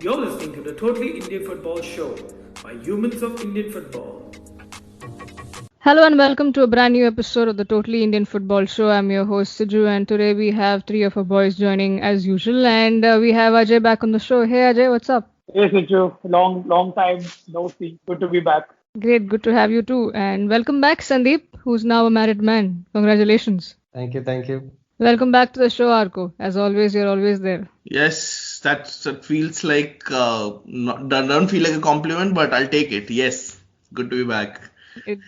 You're listening to the Totally Indian Football Show by Humans of Indian Football. Hello and welcome to a brand new episode of the Totally Indian Football Show. I'm your host Siju, and today we have three of our boys joining as usual, and we have Ajay back on the show. Hey Ajay, what's up? Hey Siju, long time no see. Good to be back. Great, good to have you too, and welcome back Sandeep, who's now a married man. Congratulations. Thank you. Welcome back to the show, Arko. As always, you're always there. Yes, that feels like don't feel like a compliment, but I'll take it. Yes, good to be back. It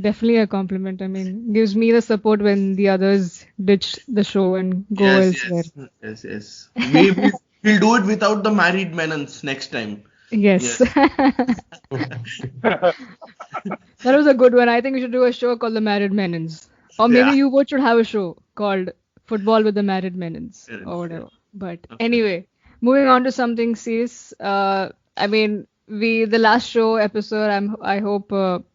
definitely a compliment. I mean, gives me the support when the others ditch the show and go elsewhere. Yes. We'll do it without the married menons next time. Yes. That was a good one. I think we should do a show called The Married Menons. Or maybe you both should have a show called Football with the Married Menons or whatever. But anyway, moving on to something serious. I mean, the last show episode, I hope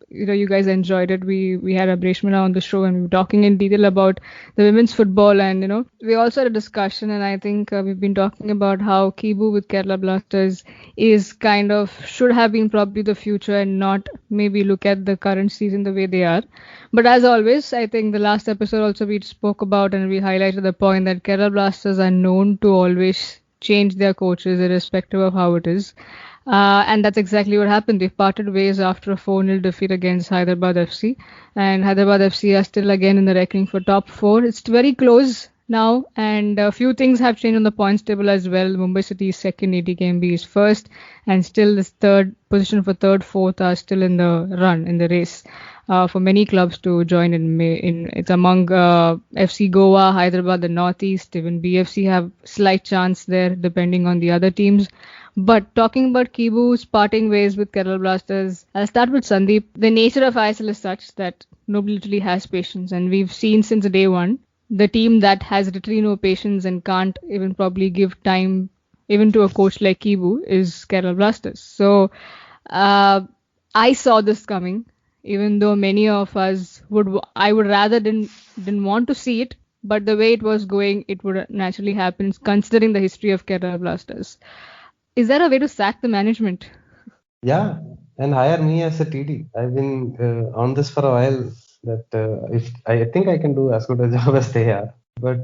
you guys enjoyed it. We had Abreshmana on the show and we were talking in detail about the women's football, and we also had a discussion, and I think we've been talking about how Kibu with Kerala Blasters is kind of should have been probably the future and not maybe look at the current season the way they are. But as always, I think the last episode also we spoke about and we highlighted the point that Kerala Blasters are known to always change their coaches irrespective of how it is. And that's exactly what happened. They parted ways after a 4-0 defeat against Hyderabad FC. And Hyderabad FC are still again in the reckoning for top 4. It's very close now, and a few things have changed on the points table as well. Mumbai City is second, ATKMB is first, and still this third position for third, fourth are still in the run, in the race. For many clubs to join it's among FC Goa, Hyderabad, the Northeast, even BFC have slight chance there depending on the other teams. But talking about Kibu's parting ways with Kerala Blasters, I'll start with Sandeep. The nature of ISL is such that nobody literally has patience, and we've seen since day one the team that has literally no patience and can't even probably give time even to a coach like Kibu is Kerala Blasters. So I saw this coming, even though many of us would rather didn't want to see it, but the way it was going, it would naturally happen considering the history of Kerala Blasters. Is there a way to sack the management? Yeah, and hire me as a TD. I've been on this for a while. That if I think I can do as good a job as they are, but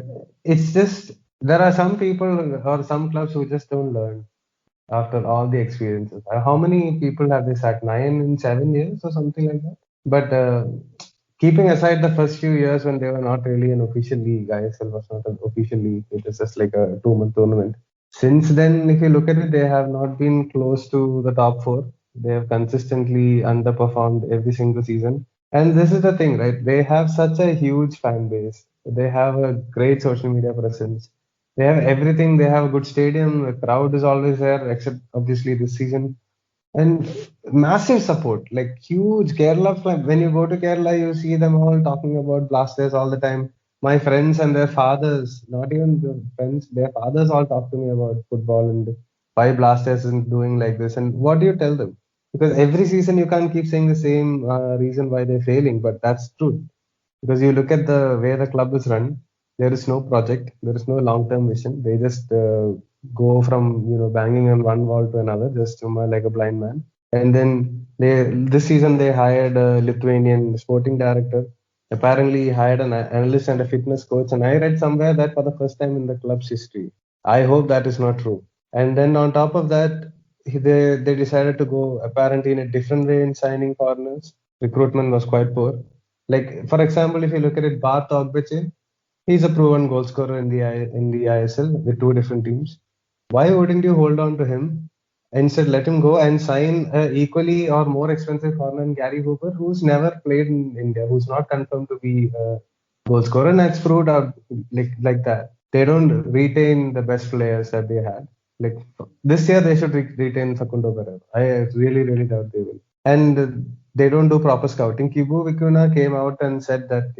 it's just there are some people or some clubs who just don't learn after all the experiences. How many people have they sacked? 9 in 7 years or something like that. But keeping aside the first few years when they were not really an official league, ISL was not an official league. It was just like a 2-month tournament. Since then, if you look at it, they have not been close to the top 4. They have consistently underperformed every single season. And this is the thing, right? They have such a huge fan base. They have a great social media presence. They have everything. They have a good stadium. The crowd is always there, except obviously this season. And massive support, like huge Kerala. When you go to Kerala, you see them all talking about Blasters all the time. My friends and their fathers, not even the friends, their fathers all talk to me about football and why Blasters isn't doing like this. And what do you tell them? Because every season you can't keep saying the same reason why they're failing, but that's true. Because you look at the way the club is run, there is no project, there is no long-term vision. They just go from banging on one wall to another, just like a blind man. And then this season they hired a Lithuanian sporting director. Apparently he hired an analyst and a fitness coach. And I read somewhere that for the first time in the club's history. I hope that is not true. And then on top of that, they decided to go apparently in a different way in signing foreigners. Recruitment was quite poor. Like for example, if you look at it, Bart Ogbeche, he's a proven goal scorer in the ISL with 2 different teams. Why wouldn't you hold on to him? Instead, let him go and sign equally or more expensive foreigner in Gary Hooper, who's never played in India, who's not confirmed to be a goal scorer, and that's proved out like that. They don't retain the best players that they had. Like this year, they should retain Facundo Pereira. I really, really doubt they will. And they don't do proper scouting. Kibu Vikuna came out and said that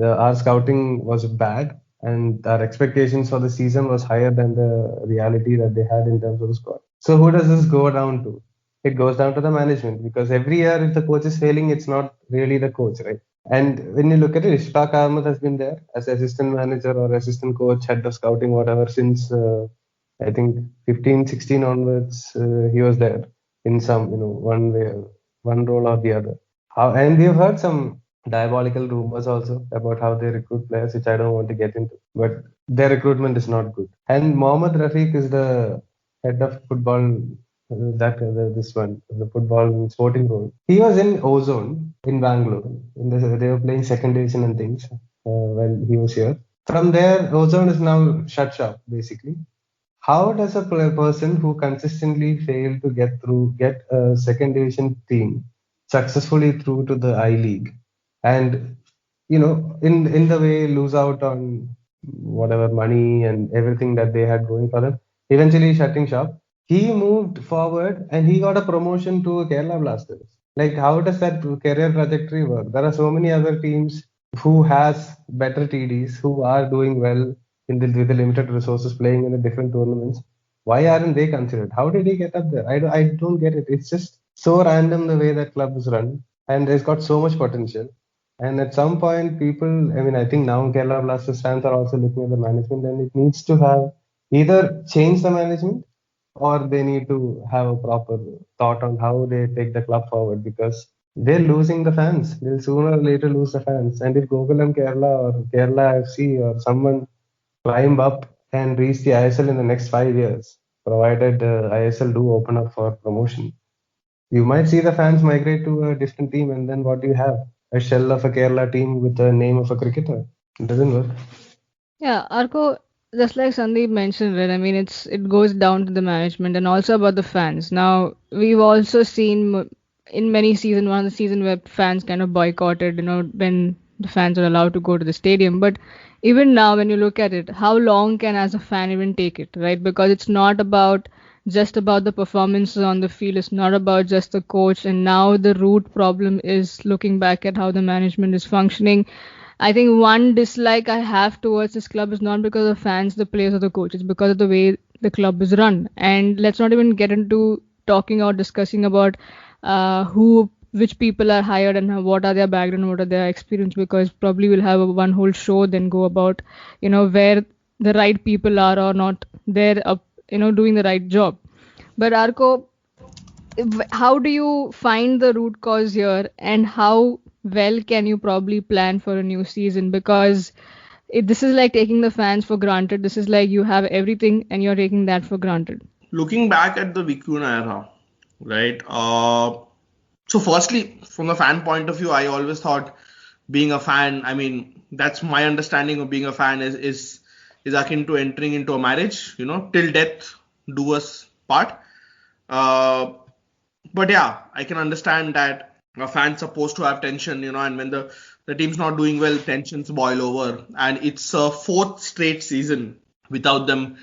our scouting was bad and our expectations for the season was higher than the reality that they had in terms of the squad. So who does this go down to? It goes down to the management, because every year if the coach is failing, it's not really the coach, right? And when you look at it, Ishfaq Ahmed has been there as assistant manager or assistant coach, head of scouting, whatever, since I think 15, 16 onwards, he was there in some, one way, one role or the other. And we've heard some diabolical rumors also about how they recruit players, which I don't want to get into. But their recruitment is not good. And Mohammad Rafiq is the head of football, the football sporting role. He was in Ozone in Bangalore. They were playing second division and things when he was here. From there, Ozone is now shut shop, basically. How does a person who consistently failed to get a second division team successfully through to the I League, and in the way lose out on whatever money and everything that they had going for them, eventually shutting shop? He moved forward and he got a promotion to Kerala Blasters. Like, how does that career trajectory work? There are so many other teams who has better TDs who are doing well with the limited resources playing in the different tournaments. Why aren't they considered? How did he get up there? I don't get it. It's just so random the way that club is run, and it's got so much potential. And at some point, I think now Kerala Blasters fans are also looking at the management, and it needs to have either change the management or they need to have a proper thought on how they take the club forward, because they're losing the fans. They'll sooner or later lose the fans. And if Gokulam Kerala or Kerala FC or someone climb up and reach the ISL in the next 5 years, provided ISL do open up for promotion, you might see the fans migrate to a different team, and then what do you have? A shell of a Kerala team with the name of a cricketer. It doesn't work. Yeah, Arko, just like Sandeep mentioned, right? I mean, it goes down to the management and also about the fans. Now, we've also seen in many seasons, one of the season where fans kind of boycotted, when the fans are allowed to go to the stadium. But even now, when you look at it, how long can as a fan even take it, right? Because it's not about just about the performances on the field. It's not about just the coach. And now the root problem is looking back at how the management is functioning. I think one dislike I have towards this club is not because of fans, the players, or the coach. It's because of the way the club is run. And let's not even get into talking or discussing about which people are hired and what are their background, what are their experience, because probably we'll have one whole show then go about, where the right people are or not there, doing the right job. But Arko, how do you find the root cause here, and how well can you probably plan for a new season? Because this is like taking the fans for granted. This is like you have everything and you're taking that for granted. Looking back at the Vicuna era, right? So firstly, from the fan point of view, I always thought being a fan, I mean, that's my understanding of being a fan is akin to entering into a marriage, till death do us part. But yeah, I can understand that a fan's supposed to have tension, and when the team's not doing well, tensions boil over. And it's a fourth straight season without them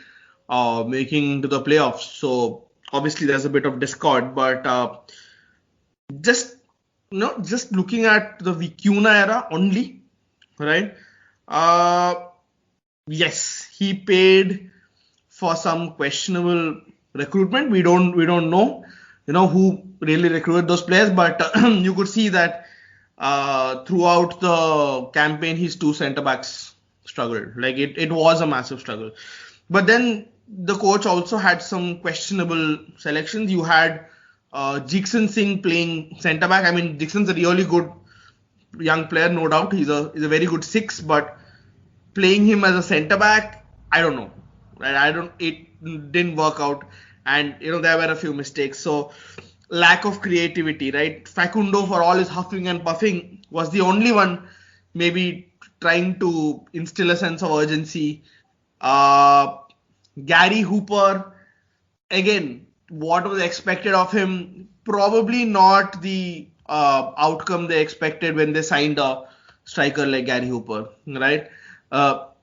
making to the playoffs. So obviously there's a bit of discord, but just looking at the Vicuna era only, right? Yes, he paid for some questionable recruitment. We don't know, who really recruited those players, but you could see that throughout the campaign, his two centre backs struggled. Like it was a massive struggle. But then the coach also had some questionable selections. You had Jigson Singh playing centre back. I mean, Jigson's a really good young player, no doubt. He's a very good six, but playing him as a centre back, I don't know. Right? It didn't work out, and there were a few mistakes. So lack of creativity, right? Facundo, for all his huffing and puffing, was the only one maybe trying to instill a sense of urgency. Gary Hooper, again, what was expected of him? Probably not the outcome they expected when they signed a striker like Gary Hooper, right?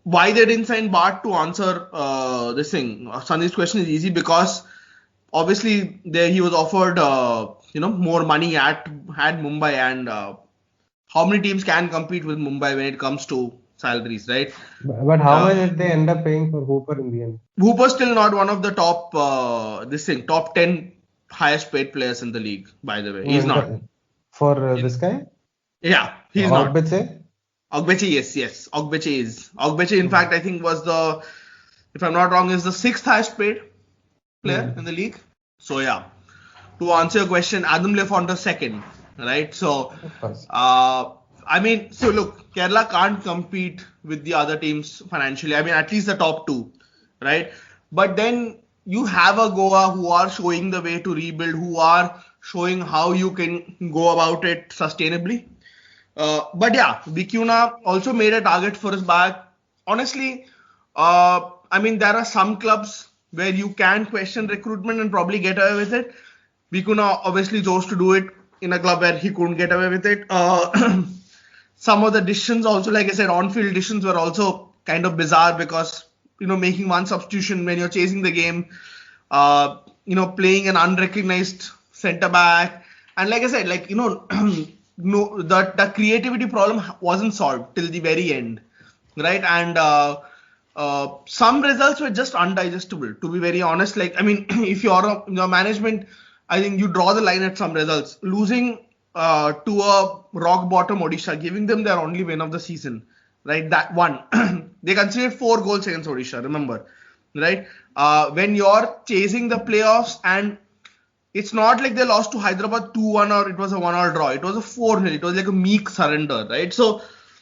Why they didn't sign Bart, to answer this thing, Sandeep's question is easy, because obviously he was offered more money at Mumbai, and how many teams can compete with Mumbai when it comes to salaries, right? But how much did they end up paying for Hooper in the end? Hooper's still not one of the top top 10 highest paid players in the league, by the way. He's not. For this guy? Yeah, he's not. Ogbeche, yes. Ogbeche is. Ogbeche, in fact, I think was if I'm not wrong, is the 6th highest paid. player in the league. So yeah, to answer your question, Adam Lefonte second, right? So, Of course. I mean, so look, Kerala can't compete with the other teams financially. I mean, at least the top two, right? But then you have a Goa who are showing the way to rebuild, who are showing how you can go about it sustainably. But yeah, Vicuna also made a target for his back. Honestly, I mean, there are some clubs where you can question recruitment and probably get away with it. Vicuna obviously chose to do it in a club where he couldn't get away with it. Some of the decisions also, like I said, on-field decisions were also kind of bizarre because, making one substitution when you're chasing the game, playing an unrecognized centre back. And like I said, no, the creativity problem wasn't solved till the very end, right? And some results were just undigestible, to be very honest. Like, I mean, if you're your management, I think you draw the line at some results. Losing to a rock bottom Odisha, giving them their only win of the season, right? That one, they conceded 4 goals against Odisha, remember, right? When you're chasing the playoffs, and it's not like they lost to Hyderabad 2-1 or it was a 1-1 draw. It was a 4-0. It was like a meek surrender, right? So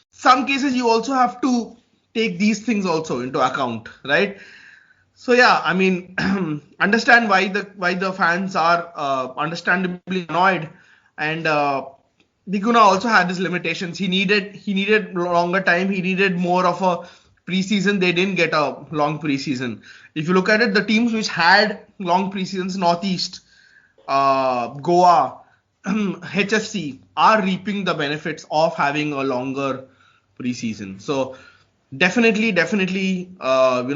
some cases you also have to take these things also into account, right? So yeah, I mean, understand why the fans are understandably annoyed, and Vicuna also had his limitations. He needed longer time. He needed more of a preseason. They didn't get a long preseason. If you look at it, the teams which had long preseasons, Northeast, Goa, HFC, are reaping the benefits of having a longer preseason. So definitely, I'm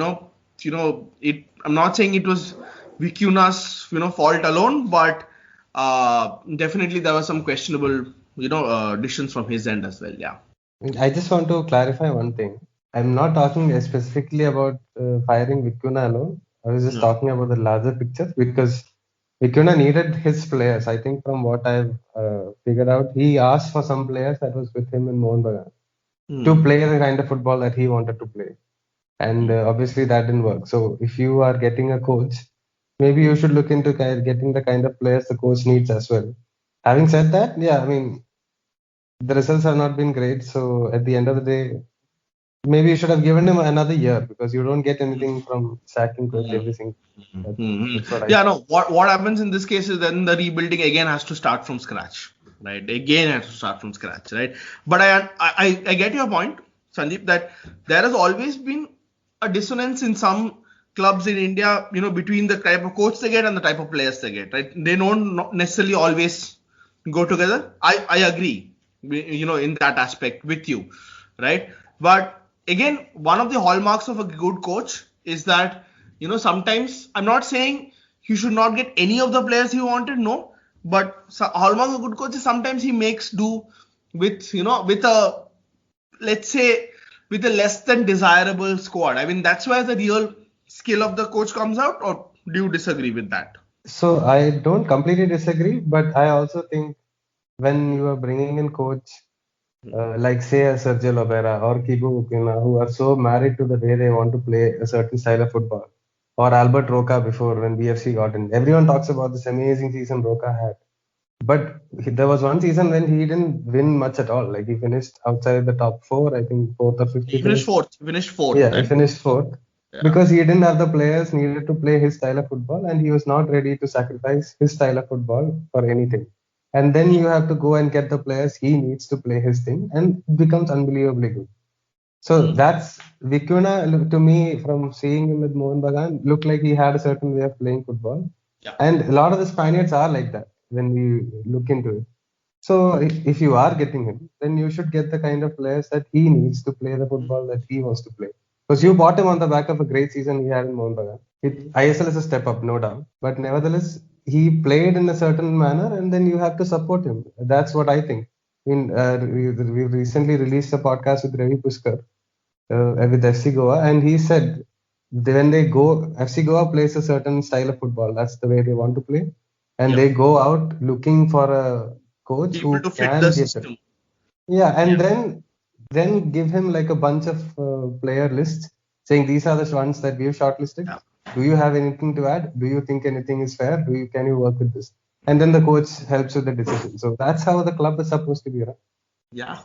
not saying it was Vicuna's, fault alone, but definitely there was some questionable, decisions from his end as well. Yeah. I just want to clarify one thing. I'm not talking specifically about firing Vicuna alone. I was just talking about the larger picture because Vicuna needed his players. I think from what I've figured out, he asked for some players that was with him in Mohun Bagan to play the kind of football that he wanted to play. And obviously that didn't work. So if you are getting a coach, maybe you should look into getting the kind of players the coach needs as well. Having said that, yeah, I mean, the results have not been great. So at the end of the day, maybe you should have given him another year because you don't get anything from sacking coach every single. That's what I no. What happens in this case is then the rebuilding again has to start from scratch, right? Again has to start from scratch, right? But I get your point, Sandeep, that there has always been a dissonance in some clubs in India, between the type of coach they get and the type of players they get, right? They don't necessarily always go together. I agree, in that aspect with you, right? But again, one of the hallmarks of a good coach is that, sometimes, I'm not saying he should not get any of the players he wanted, no, but hallmark of a good coach is sometimes he makes do with, with a, let's say, with a less than desirable squad. I mean, that's where the real skill of the coach comes out, or do you disagree with that? So I don't completely disagree, but I also think when you are bringing in coach like say a Sergio Lobera or Kibu Vicuna, who are so married to the way they want to play a certain style of football, or Albert Roca before when BFC got in. Everyone talks about this amazing season Roca had. But there was one season when he didn't win much at all. Like he finished outside the top 4, I think 4th or 5th. He finished fourth. Yeah, he finished 4th. Yeah. Because he didn't have the players needed to play his style of football, and he was not ready to sacrifice his style of football for anything. And then you have to go and get the players he needs to play his thing, and it becomes unbelievably good. So that's Vicuna, to me, from seeing him with Mohun Bagan, looked like he had a certain way of playing football. Yeah. And a lot of the Spaniards are like that when we look into it. So if you are getting him, then you should get the kind of players that he needs to play the football that he wants to play. Because you bought him on the back of a great season he had in Mohun Bagan. ISL is a step up, no doubt. But nevertheless, he played in a certain manner, and then you have to support him. That's what I think. We recently released a podcast with Ravi Pushkar with FC Goa, and he said when they go, FC Goa plays a certain style of football. That's the way they want to play, and they go out looking for a coach People who to fit can the get system. it. Yeah, and then give him like a bunch of player lists saying these are the ones that we've shortlisted. Yeah. Do you have anything to add? Do you think anything is fair? Can you work with this? And then the coach helps with the decision. So that's how the club is supposed to be, right? Yeah.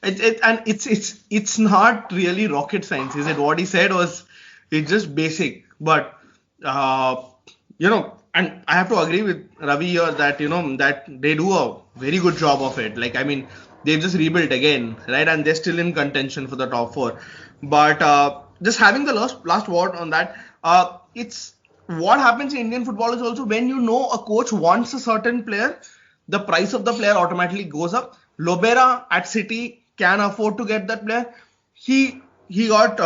And it's not really rocket science, is it? What he said was it's just basic. But and I have to agree with Ravi here that that they do a very good job of it. Like, I mean, they've just rebuilt again, right? And they're still in contention for the top four. But just having the last word on that, it's what happens in Indian football is also when a coach wants a certain player, the price of the player automatically goes up. Lobera at City can afford to get that player. He got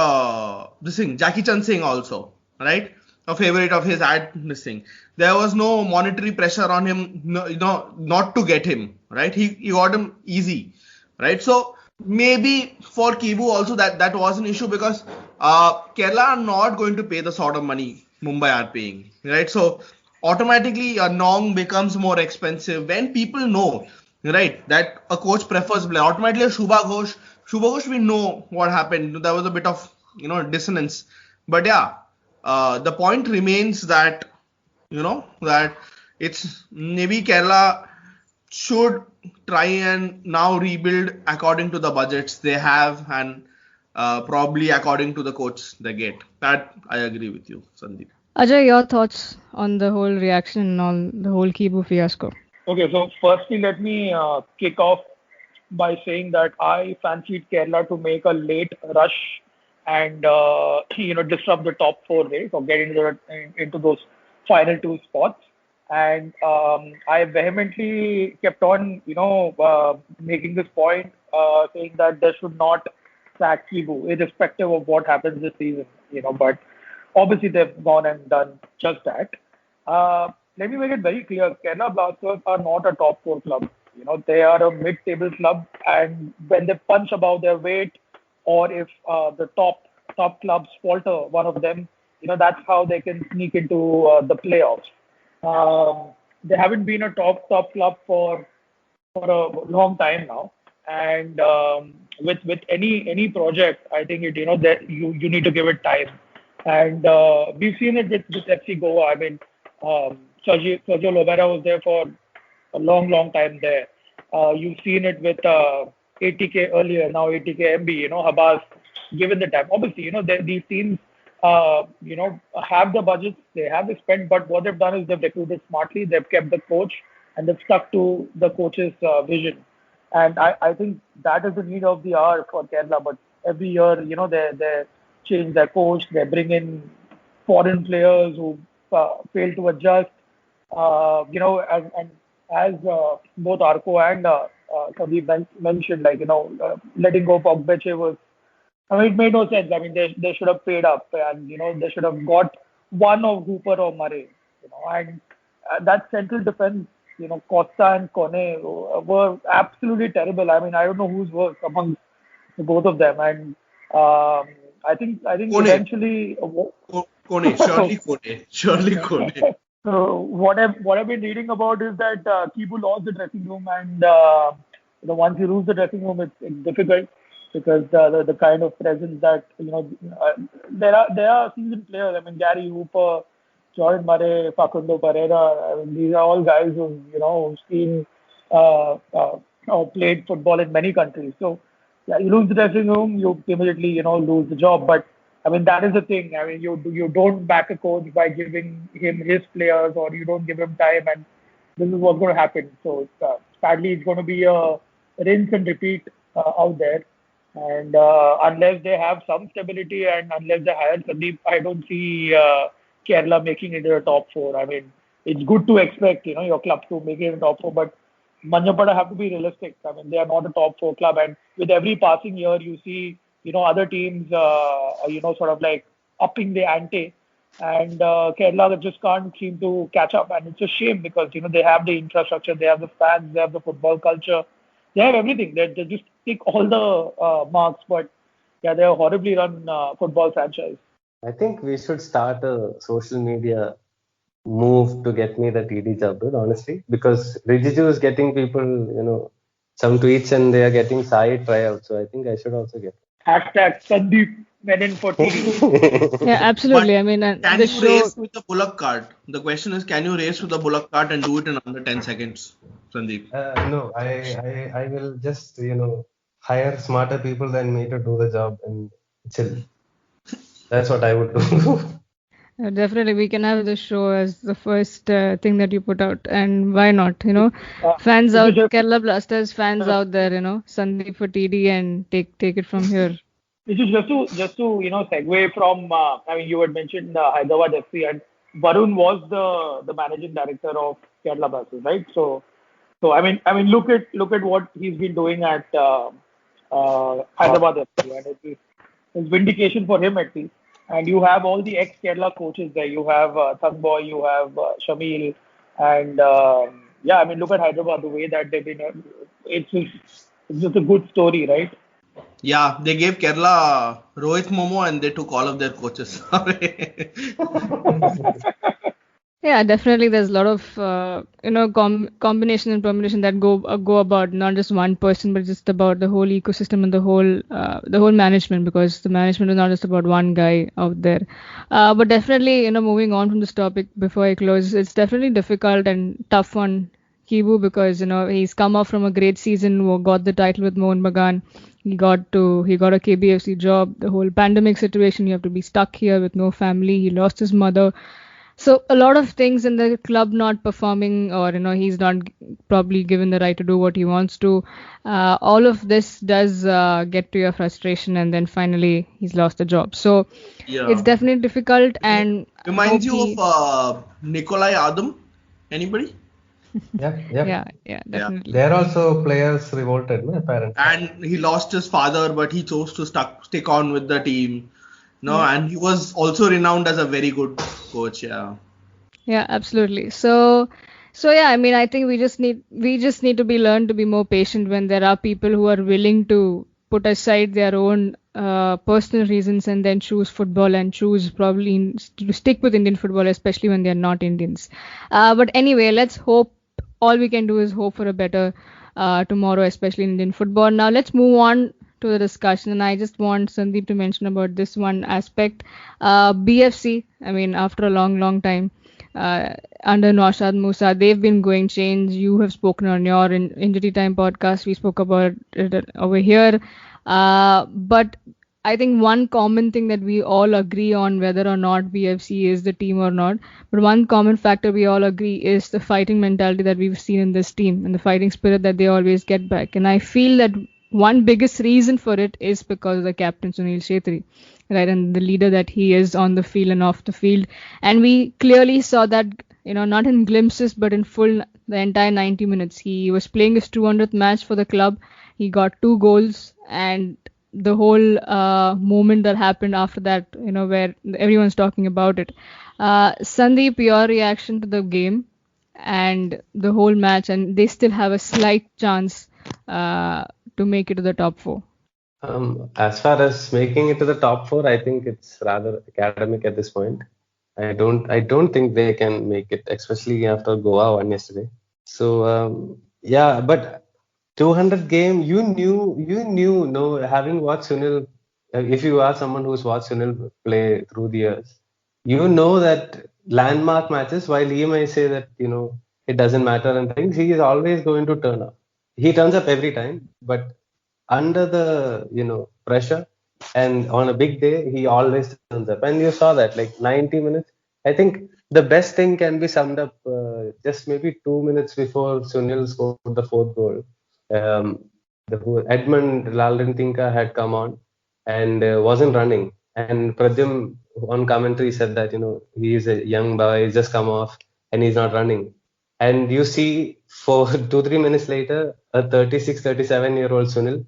Jackie Chan Singh also, right? A favorite of his at this thing. There was no monetary pressure on him, not to get him, right? He got him easy, right? So maybe for Kibu also that was an issue because Kerala are not going to pay the sort of money Mumbai are paying, right? So automatically a Nong becomes more expensive when people know, right, that a coach prefers player. Automatically Shubha Ghosh, we know what happened. There was a bit of dissonance, but yeah, the point remains that that it's maybe Kerala should try and now rebuild according to the budgets they have and probably according to the coach they get. That I agree with you, Sandeep. Ajay, your thoughts on the whole reaction on the whole Kibu fiasco? Okay, so firstly, let me kick off by saying that I fancied Kerala to make a late rush and disrupt the top four race or get into those final two spots. And I vehemently kept on, making this point, saying that they should not sack Kibu, irrespective of what happens this season. But obviously they've gone and done just that. Let me make it very clear: Kerala Blasters are not a top four club. They are a mid-table club, and when they punch above their weight, or if the top clubs falter one of them, that's how they can sneak into the playoffs. They haven't been a top club for a long time now, and with any project, I think that you need to give it time, and we've seen it with FC Goa. I mean, Sergio Lobera was there for a long time there. You've seen it with ATK earlier, now ATK MB. Habas, given the time, obviously, these teams have the budgets, they have the spend, but what they've done is they've recruited smartly, they've kept the coach, and they've stuck to the coach's vision. And I think that is the need of the hour for Kerala. But every year, they change their coach, they bring in foreign players who fail to adjust. As both Arco and Sandeep mentioned, letting go of Ogbeche was, it made no sense. I mean, they should have paid up, and they should have got one of Hooper or Murray. And that central defense, Costa and Kone were absolutely terrible. I mean, I don't know who's worse among the both of them. And I think Kone. Eventually, surely Kone. So what I've been reading about is that Kibu lost the dressing room, and once you lose the dressing room, it's difficult because the kind of presence that there are seasoned players. I mean, Gary Hooper, Jordan Murray, Facundo Pereira. I mean, these are all guys who've seen played football in many countries. So yeah, you lose the dressing room, you immediately lose the job. But I mean, that is the thing. I mean, you don't back a coach by giving him his players, or you don't give him time, and this is what's going to happen. So sadly, it's going to be a rinse and repeat out there. And unless they have some stability and unless they hire Sandeep, I don't see Kerala making it in the top four. I mean, it's good to expect your club to make it in the top four, but Manjapada have to be realistic. I mean, they are not a top four club, and with every passing year, you see other teams sort of like upping the ante, and Kerala just can't seem to catch up, and it's a shame because they have the infrastructure, they have the fans, they have the football culture, they have everything. They just tick all the marks, but yeah, they're a horribly run football franchise. I think we should start a social media move to get me the TD job, honestly, because Rijiju is getting people, some tweets, and they are getting Sai tryouts. So I think I should also get. #Sandeep Menon for TD. Yeah, absolutely. But I mean, can the you show. race with the bullock cart? The question is, can you race with the bullock cart and do it in under 10 seconds, Sandeep? No, I will just, hire smarter people than me to do the job and chill. That's what I would do. Definitely, we can have the show as the first thing that you put out, and why not? Fans This is out, just Kerala Blasters fans out there, Sandeep for TD, and take it from here. This is just to segue from. I mean, you had mentioned Hyderabad FC, and Varun was the managing director of Kerala Blasters, right? So I mean, look at what he's been doing at Hyderabad FC, and it's vindication for him at least. And you have all the ex-Kerala coaches there. You have Thangboy, you have Shamil, and yeah, I mean, look at Hyderabad, the way that they've been. It's just a good story, right? Yeah, they gave Kerala Rohit Momo and they took all of their coaches. Yeah, definitely. There's a lot of combination and permutation that go about not just one person, but just about the whole ecosystem and the whole management, because the management is not just about one guy out there. But definitely, moving on from this topic before I close, it's definitely difficult and tough on Kibu because he's come off from a great season, got the title with Mohun Bagan. He got a KBFC job. The whole pandemic situation, you have to be stuck here with no family. He lost his mother. So a lot of things in the club not performing, or he's not probably given the right to do what he wants to. All of this does get to your frustration, and then finally he's lost the job. So Yeah. it's definitely difficult. And Reminds you hope of Nikolai Adam? Anybody? Yep. yeah, definitely. There also players revolted, no, apparently. And he lost his father, but he chose to stick on with the team. No, and he was also renowned as a very good coach. Yeah. Yeah, absolutely. So yeah, I mean, I think we just need to be learned to be more patient when there are people who are willing to put aside their own personal reasons and then choose football and choose probably to stick with Indian football, especially when they're not Indians. But anyway, let's hope. All we can do is hope for a better tomorrow, especially in Indian football. Now let's move on to the discussion, and I just want Sandeep to mention about this one aspect. BFC, I mean, after a long time, under Naushad Musa, they've been going change. You have spoken on your Injury Time podcast. We spoke about it over here. But I think one common thing that we all agree on, whether or not BFC is the team or not, but one common factor we all agree is the fighting mentality that we've seen in this team and the fighting spirit that they always get back. And I feel that one biggest reason for it is because of the captain Sunil Shetty, right, and the leader that he is on the field and off the field. And we clearly saw that, not in glimpses, but in full the entire 90 minutes. He was playing his 200th match for the club. He got 2 goals, and the whole moment that happened after that, where everyone's talking about it. Sandeep, your reaction to the game and the whole match, and they still have a slight chance to make it to the top 4. As far as making it to the top 4, I think it's rather academic at this point. I don't think they can make it, especially after Goa won yesterday. So yeah, but 200 game, you knew, no, having watched Sunil, if you are someone who's watched Sunil play through the years, you know that landmark matches, while he may say that, it doesn't matter and things, he is always going to turn up. He turns up every time, but under the, pressure and on a big day, he always turns up. And you saw that, like 90 minutes. I think the best thing can be summed up just maybe 2 minutes before Sunil scored the 4th goal. Edmund Lalrintinka had come on and wasn't running. And Pradyum on commentary said that, he is a young boy, he's just come off and he's not running. And you see, for 2-3 minutes later, a 36, 37-year-old Sunil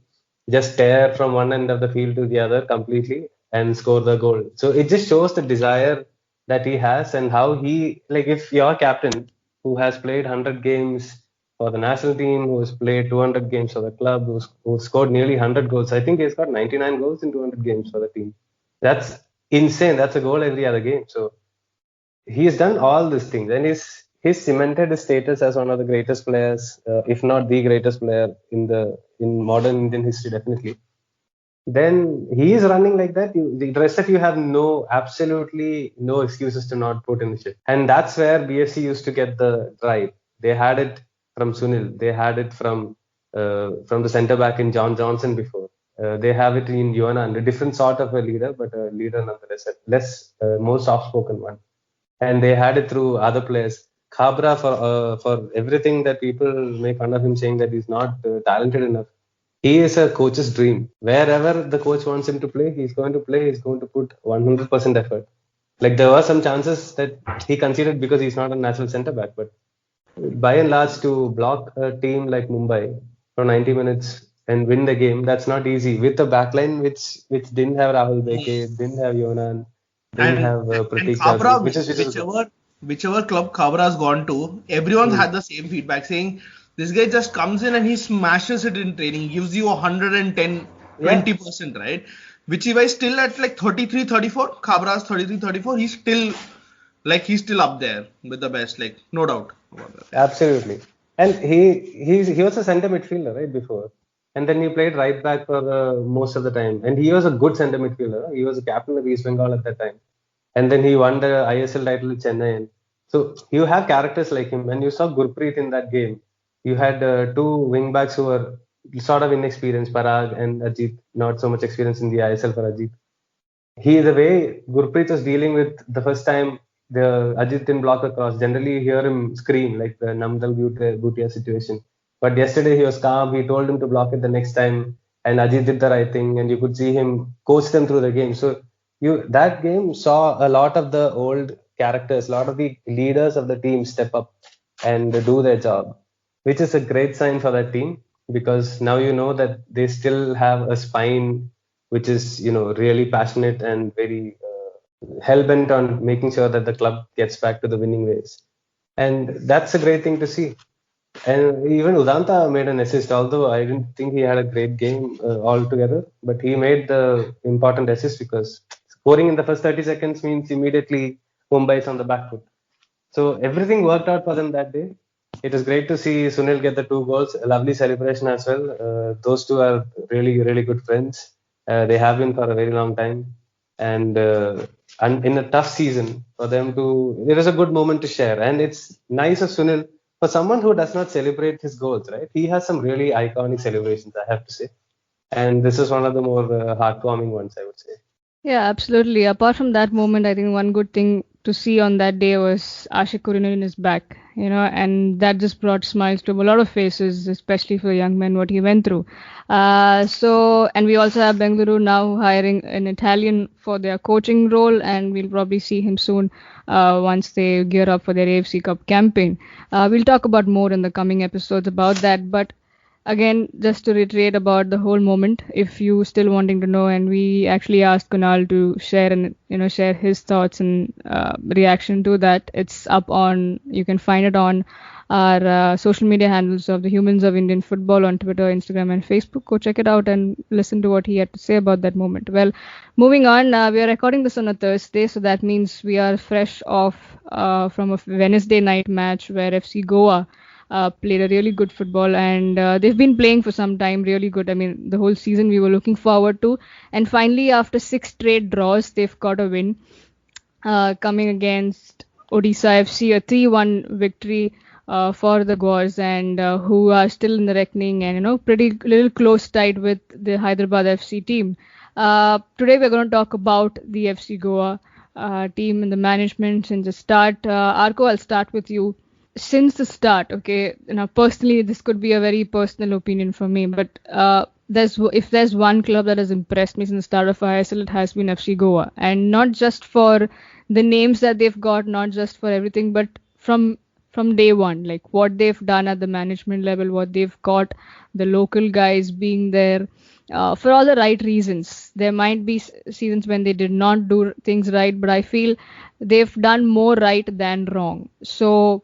just tear from one end of the field to the other completely and score the goal. So it just shows the desire that he has and how he, like, if your captain who has played 100 games for the national team, who has played 200 games for the club, who scored nearly 100 goals. I think he's got 99 goals in 200 games for the team. That's insane. That's a goal every other game. So he's done all these things, and he's cemented his status as one of the greatest players, if not the greatest player in modern Indian history, definitely. then he is running like that. The rest of you have absolutely no excuses to not put in the shit. And that's where BFC used to get the drive. They had it from Sunil. They had it from the centre back in John Johnson before. They have it in Yonan, a different sort of a leader, but a leader nonetheless, more soft-spoken one. And they had it through other players. Khabra, for everything that people make fun of him, saying that he's not talented enough. He is a coach's dream. Wherever the coach wants him to play, he's going to play. He's going to put 100% effort. Like there were some chances that he conceded because he's not a natural centre back, but by and large, to block a team like Mumbai for 90 minutes and win the game, that's not easy. With a backline which didn't have Rahul Beke, didn't have Yonan, didn't have Prateek Khabra, Chaudhary, whichever club Khabra has gone to, everyone's had the same feedback saying this guy just comes in and he smashes it in training, gives you 110, 20%, right? Which is why still at like 33, 34, Khabra's 33, 34, he's still up there with the best, like no doubt about that. Absolutely. And he was a centre midfielder, right, before. And then he played right back for most of the time. And he was a good centre midfielder. He was a captain of East Bengal at that time. And then he won the ISL title with Chennai. So you have characters like him. And you saw Gurpreet in that game. You had two wing backs who were sort of inexperienced, Parag and Ajit. Not so much experience in the ISL for Ajit. The way Gurpreet was dealing with the first time the Ajit didn't block a cross. Generally, you hear him scream like the Namdal Bhutia situation. But yesterday he was calm. He told him to block it the next time, and Ajit did the right thing. And you could see him coach them through the game. So that game saw a lot of the old characters, a lot of the leaders of the team step up and do their job, which is a great sign for that team because now you know that they still have a spine which is really passionate and very hell-bent on making sure that the club gets back to the winning ways. And that's a great thing to see. And even Udanta made an assist, although I didn't think he had a great game altogether, but he made the important assist because scoring in the first 30 seconds means immediately Mumbai is on the back foot. So everything worked out for them that day. It was great to see Sunil get the 2 goals, a lovely celebration as well. Those two are really, really good friends. They have been for a very long time. And in a tough season, for them it was a good moment to share. And it's nice of Sunil, for someone who does not celebrate his goals, right? He has some really iconic celebrations, I have to say. And this is one of the more heartwarming ones, I would say. Yeah, absolutely. Apart from that moment, I think one good thing to see on that day was Ashik Kurinan is back, and that just brought smiles to a lot of faces, especially for young men, what he went through. And we also have Bengaluru now hiring an Italian for their coaching role, and we'll probably see him soon once they gear up for their AFC Cup campaign. We'll talk about more in the coming episodes about that, but again, just to reiterate about the whole moment, if you still wanting to know, and we actually asked Kunal to share his thoughts and reaction to that. It's up on, you can find it on our social media handles of the Humans of Indian Football on Twitter, Instagram, and Facebook. Go check it out and listen to what he had to say about that moment. Well, moving on, we are recording this on a Thursday, so that means we are fresh off from a Wednesday night match where FC Goa played a really good football, and they've been playing for some time really good. I mean, the whole season we were looking forward to, and finally after 6 straight draws, they've got a win coming against Odisha FC, a 3-1 victory for the Goars, and who are still in the reckoning and pretty little close tied with the Hyderabad FC team. Today we're going to talk about the FC Goa team and the management since the start. Arko, I'll start with you. Since the start, okay, personally, this could be a very personal opinion for me, but if there's one club that has impressed me since the start of ISL, it has been FC Goa, and not just for the names that they've got, not just for everything, but from day one, like what they've done at the management level, what they've got, the local guys being there for all the right reasons. There might be seasons when they did not do things right, but I feel they've done more right than wrong. So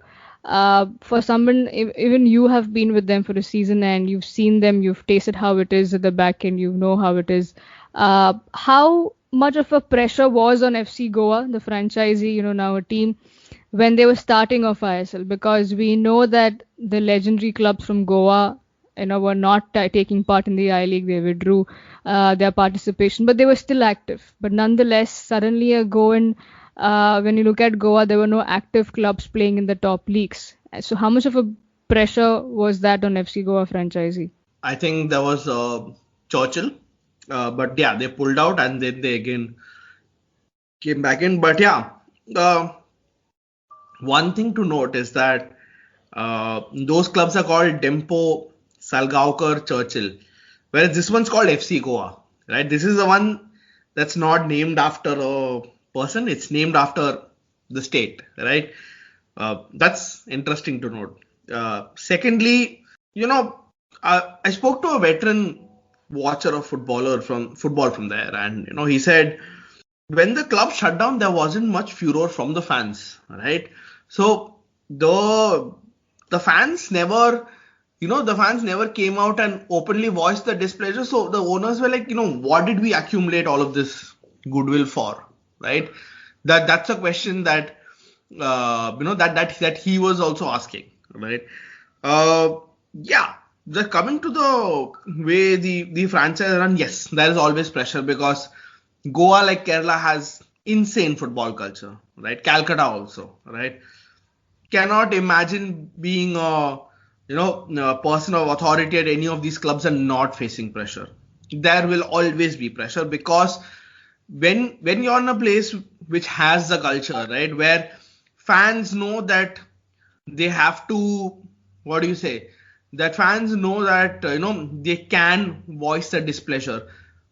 for someone, even you have been with them for a season and you've seen them, you've tasted how it is at the back end, you know how it is. How much of a pressure was on FC Goa, the franchisee, now a team, when they were starting off ISL? Because we know that the legendary clubs from Goa, were not taking part in the I-League. They withdrew their participation, but they were still active. But nonetheless, suddenly when you look at Goa, there were no active clubs playing in the top leagues. So how much of a pressure was that on FC Goa franchisee? I think there was Churchill, but yeah, they pulled out and then they again came back in. But yeah, one thing to note is that those clubs are called Dempo, Salgaonkar, Churchill, whereas this one's called FC Goa, right? This is the one that's not named after a person; it's named after the state, right? That's interesting to note. Secondly, I spoke to a veteran watcher of football from there, and he said when the club shut down, there wasn't much furor from the fans, right? So the fans never came out and openly voiced their displeasure. So the owners were like, what did we accumulate all of this goodwill for, right? That's a question that that he was also asking, right? Yeah. Coming to the way the franchise run, yes, there is always pressure because Goa, like Kerala, has insane football culture, right? Calcutta also, right? Cannot imagine being a person of authority at any of these clubs and not facing pressure. There will always be pressure because when you're in a place which has the culture, right, where fans know that they have to, that fans know that they can voice their displeasure,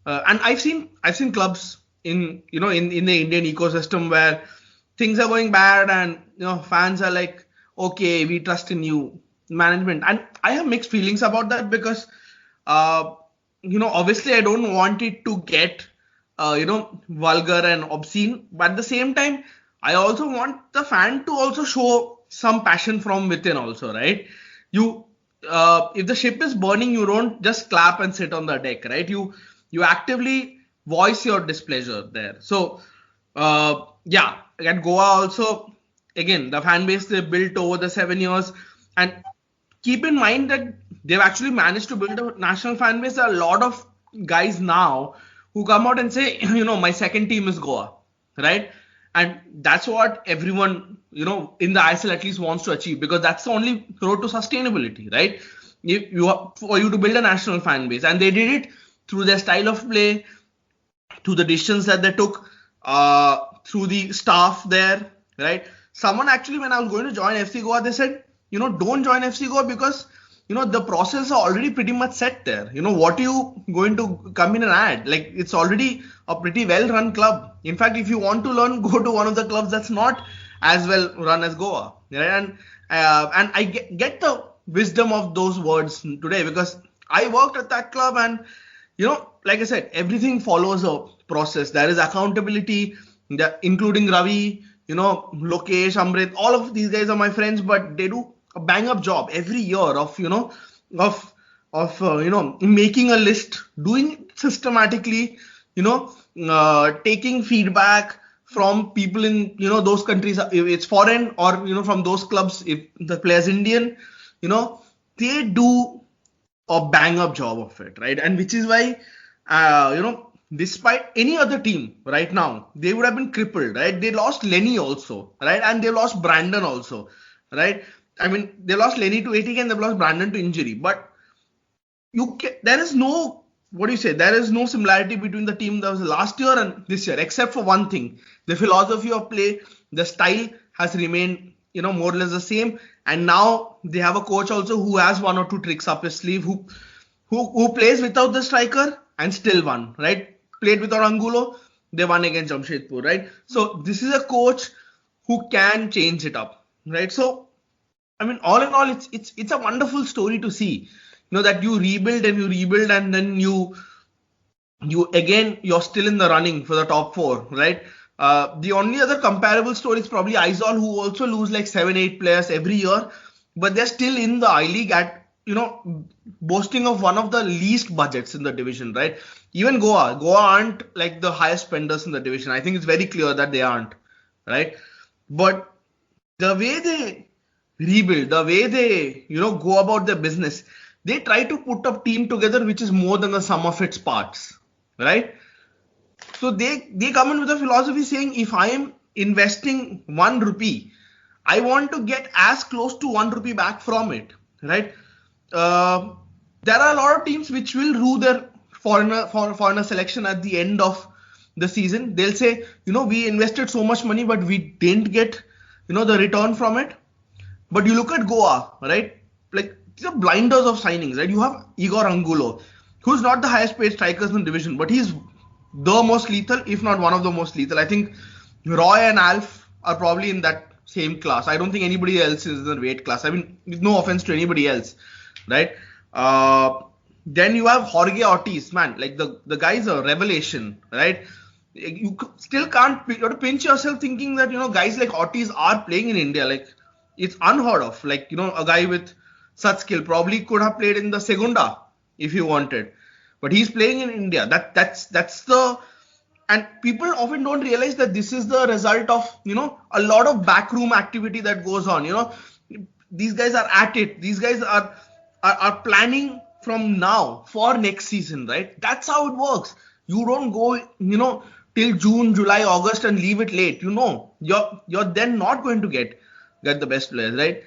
and I've seen clubs in the Indian ecosystem where things are going bad and fans are like, okay, we trust in you, management, and I have mixed feelings about that because obviously I don't want it to get vulgar and obscene, but at the same time I also want the fan to also show some passion from within also, right? If the ship is burning, you don't just clap and sit on the deck, right? You actively voice your displeasure there. So at Goa also, again, the fan base they built over the 7 years, and keep in mind that they've actually managed to build a national fan base. There are a lot of guys now who come out and say, my second team is Goa, right? And that's what everyone, in the ISL at least wants to achieve, because that's the only road to sustainability, right? For you to build a national fan base, and they did it through their style of play, through the decisions that they took, through the staff there, right? Someone actually, when I was going to join FC Goa, they said, don't join FC Goa because, the process are already pretty much set there. What are you going to come in and add? Like, it's already a pretty well-run club. In fact, if you want to learn, go to one of the clubs that's not as well run as Goa. Right? And I get the wisdom of those words today because I worked at that club and, like I said, everything follows a process. There is accountability, including Ravi, Lokesh, Amrit, all of these guys are my friends, but they do a bang up job every year of making a list, doing it systematically, taking feedback from people in those countries, if it's foreign or from those clubs, if the player's Indian, they do a bang up job of it, right? And which is why despite any other team right now, they would have been crippled, right? They lost Lenny also, right? And they lost Brandon also, right? I mean, they lost Lenny to ATK and they've lost Brandon to injury. But there is no, there is no similarity between the team that was last year and this year, except for one thing. The philosophy of play, the style has remained, more or less the same. And now they have a coach also who has one or two tricks up his sleeve, who plays without the striker and still won, right? Played without Angulo, they won against Jamshedpur, right? So this is a coach who can change it up, right? So, I mean, all in all, it's a wonderful story to see, that you rebuild and then you're still in the running for the top 4, right? The only other comparable story is probably Aizawl, who also lose like 7-8 players every year, but they're still in the I-League at, boasting of one of the least budgets in the division, right? Even Goa aren't like the highest spenders in the division. I think it's very clear that they aren't, right? But the way they rebuild, the way they, go about their business, they try to put a team together which is more than the sum of its parts, right? So they come in with a philosophy saying, if I am investing 1 rupee, I want to get as close to 1 rupee back from it, right? There are a lot of teams which will rue their foreigner selection at the end of the season. They'll say, we invested so much money, but we didn't get, the return from it. But you look at Goa, right? Like, these are blinders of signings, right? You have Igor Angulo, who's not the highest paid strikers in the division, but he's the most lethal, if not one of the most lethal. I think Roy and Alf are probably in that same class. I don't think anybody else is in the weight class. I mean, with no offense to anybody else, right? Then you have Jorge Ortiz, man. Like, the guy's a revelation, right? You still can't, you have to pinch yourself thinking that, guys like Ortiz are playing in India. Like, it's unheard of. Like, a guy with such skill probably could have played in the Segunda if he wanted. But he's playing in India. That's the... And people often don't realize that this is the result of, a lot of backroom activity that goes on. These guys are at it. These guys are planning from now for next season, right? That's how it works. You don't go, till June, July, August and leave it late. You're then not going to get the best players, right?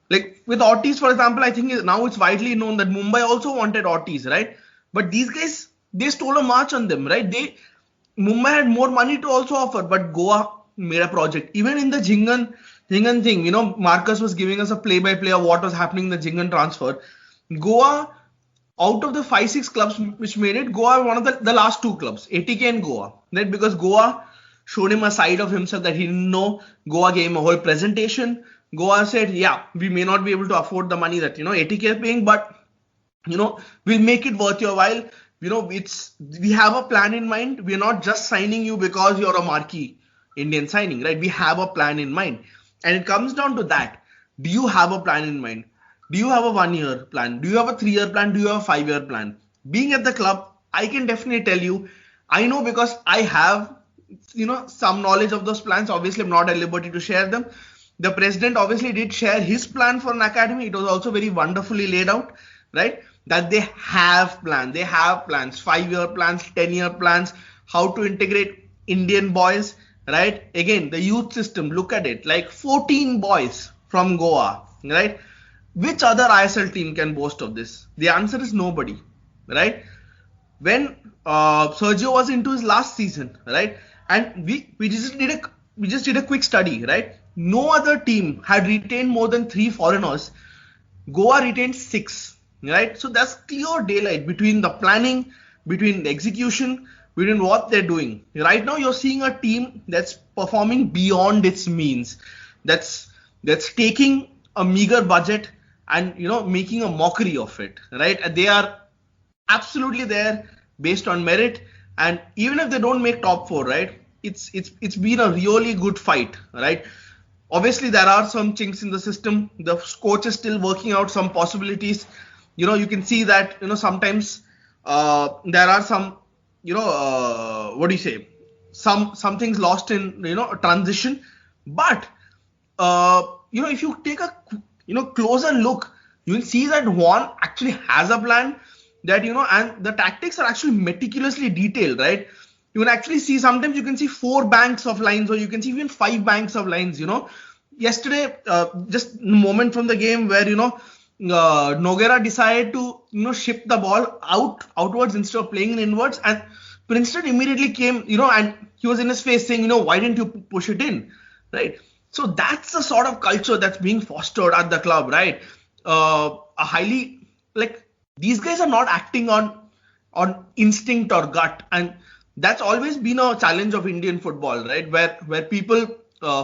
Like with Ortiz, for example, I think now it's widely known that Mumbai also wanted Ortiz, right? But these guys, they stole a march on them, right? Mumbai had more money to also offer, but Goa made a project. Even in the Jhingan thing, Marcus was giving us a play-by-play of what was happening in the Jhingan transfer. Goa, out of the 5-6 clubs which made it, Goa one of the last 2 clubs, ATK and Goa, right? Because Goa showed him a side of himself that he didn't know. Goa gave him a whole presentation. Goa said, yeah, we may not be able to afford the money that, ATK is paying, but, we'll make it worth your while. We have a plan in mind. We're not just signing you because you're a marquee Indian signing, right? We have a plan in mind. And it comes down to that. Do you have a plan in mind? Do you have a 1-year plan? Do you have a 3-year plan? Do you have a 5-year plan? Being at the club, I can definitely tell you, I know because I have, some knowledge of those plans. Obviously, I'm not at liberty to share them. The president obviously did share his plan for an academy. It was also very wonderfully laid out, right? That they have plans. They have plans, 5-year plans, 10-year plans, how to integrate Indian boys, right? Again, the youth system, look at it, like 14 boys from Goa, right? Which other ISL team can boast of this? The answer is nobody, right? When Sergio was into his last season, right? And we just did a quick study, right? No other team had retained more than 3 foreigners. Goa retained 6. Right, so that's clear daylight between the planning, between the execution, between what they're doing. Right now, you're seeing a team that's performing beyond its means, that's taking a meager budget and making a mockery of it. Right, and they are absolutely there based on merit, and even if they don't make top 4, right, it's been a really good fight. Right. Obviously, there are some chinks in the system. The coach is still working out some possibilities. You can see that, sometimes there are some, some things lost in, a transition. But, if you take a, closer look, you will see that Juan actually has a plan that, and the tactics are actually meticulously detailed, right? You can actually see, sometimes you can see 4 banks of lines, or you can see even 5 banks of lines, Yesterday, just a moment from the game where, Nogueira decided to ship the ball outwards instead of playing in inwards, and Princeton immediately came and he was in his face saying, why didn't you push it in, right? So that's the sort of culture that's being fostered at the club, right? A highly, like, these guys are not acting on instinct or gut, and that's always been a challenge of Indian football, right? Where people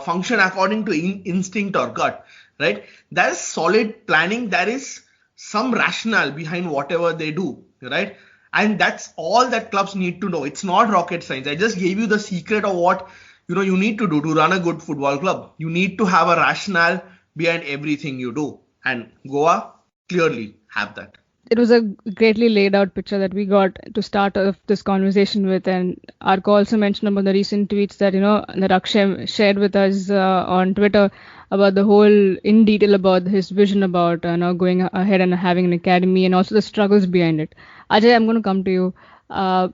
function according to instinct or gut. Right? There is solid planning. There is some rationale behind whatever they do. Right? And that's all that clubs need to know. It's not rocket science. I just gave you the secret of what you need to do to run a good football club. You need to have a rationale behind everything you do. And Goa clearly have that. It was a greatly laid out picture that we got to start off this conversation with, and Arko also mentioned about the recent tweets that that Akshay shared with us on Twitter. about the whole in detail about his vision about going ahead and having an academy and also the struggles behind it. Ajay, I'm going to come to you.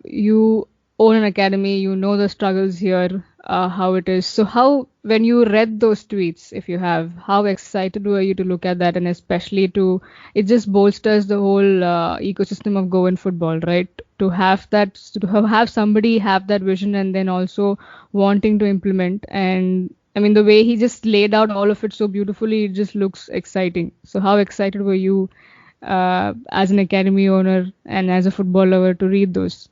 You own an academy, you know the struggles here, how it is. So how, when you read those tweets, if you have, how excited were you to look at that, and especially it just bolsters the whole ecosystem of Goan football, right? To have that, to have somebody have that vision and then also wanting to implement. And I mean, the way he just laid out all of it so beautifully, it just looks exciting. So how excited were you as an academy owner and as a football lover to read those?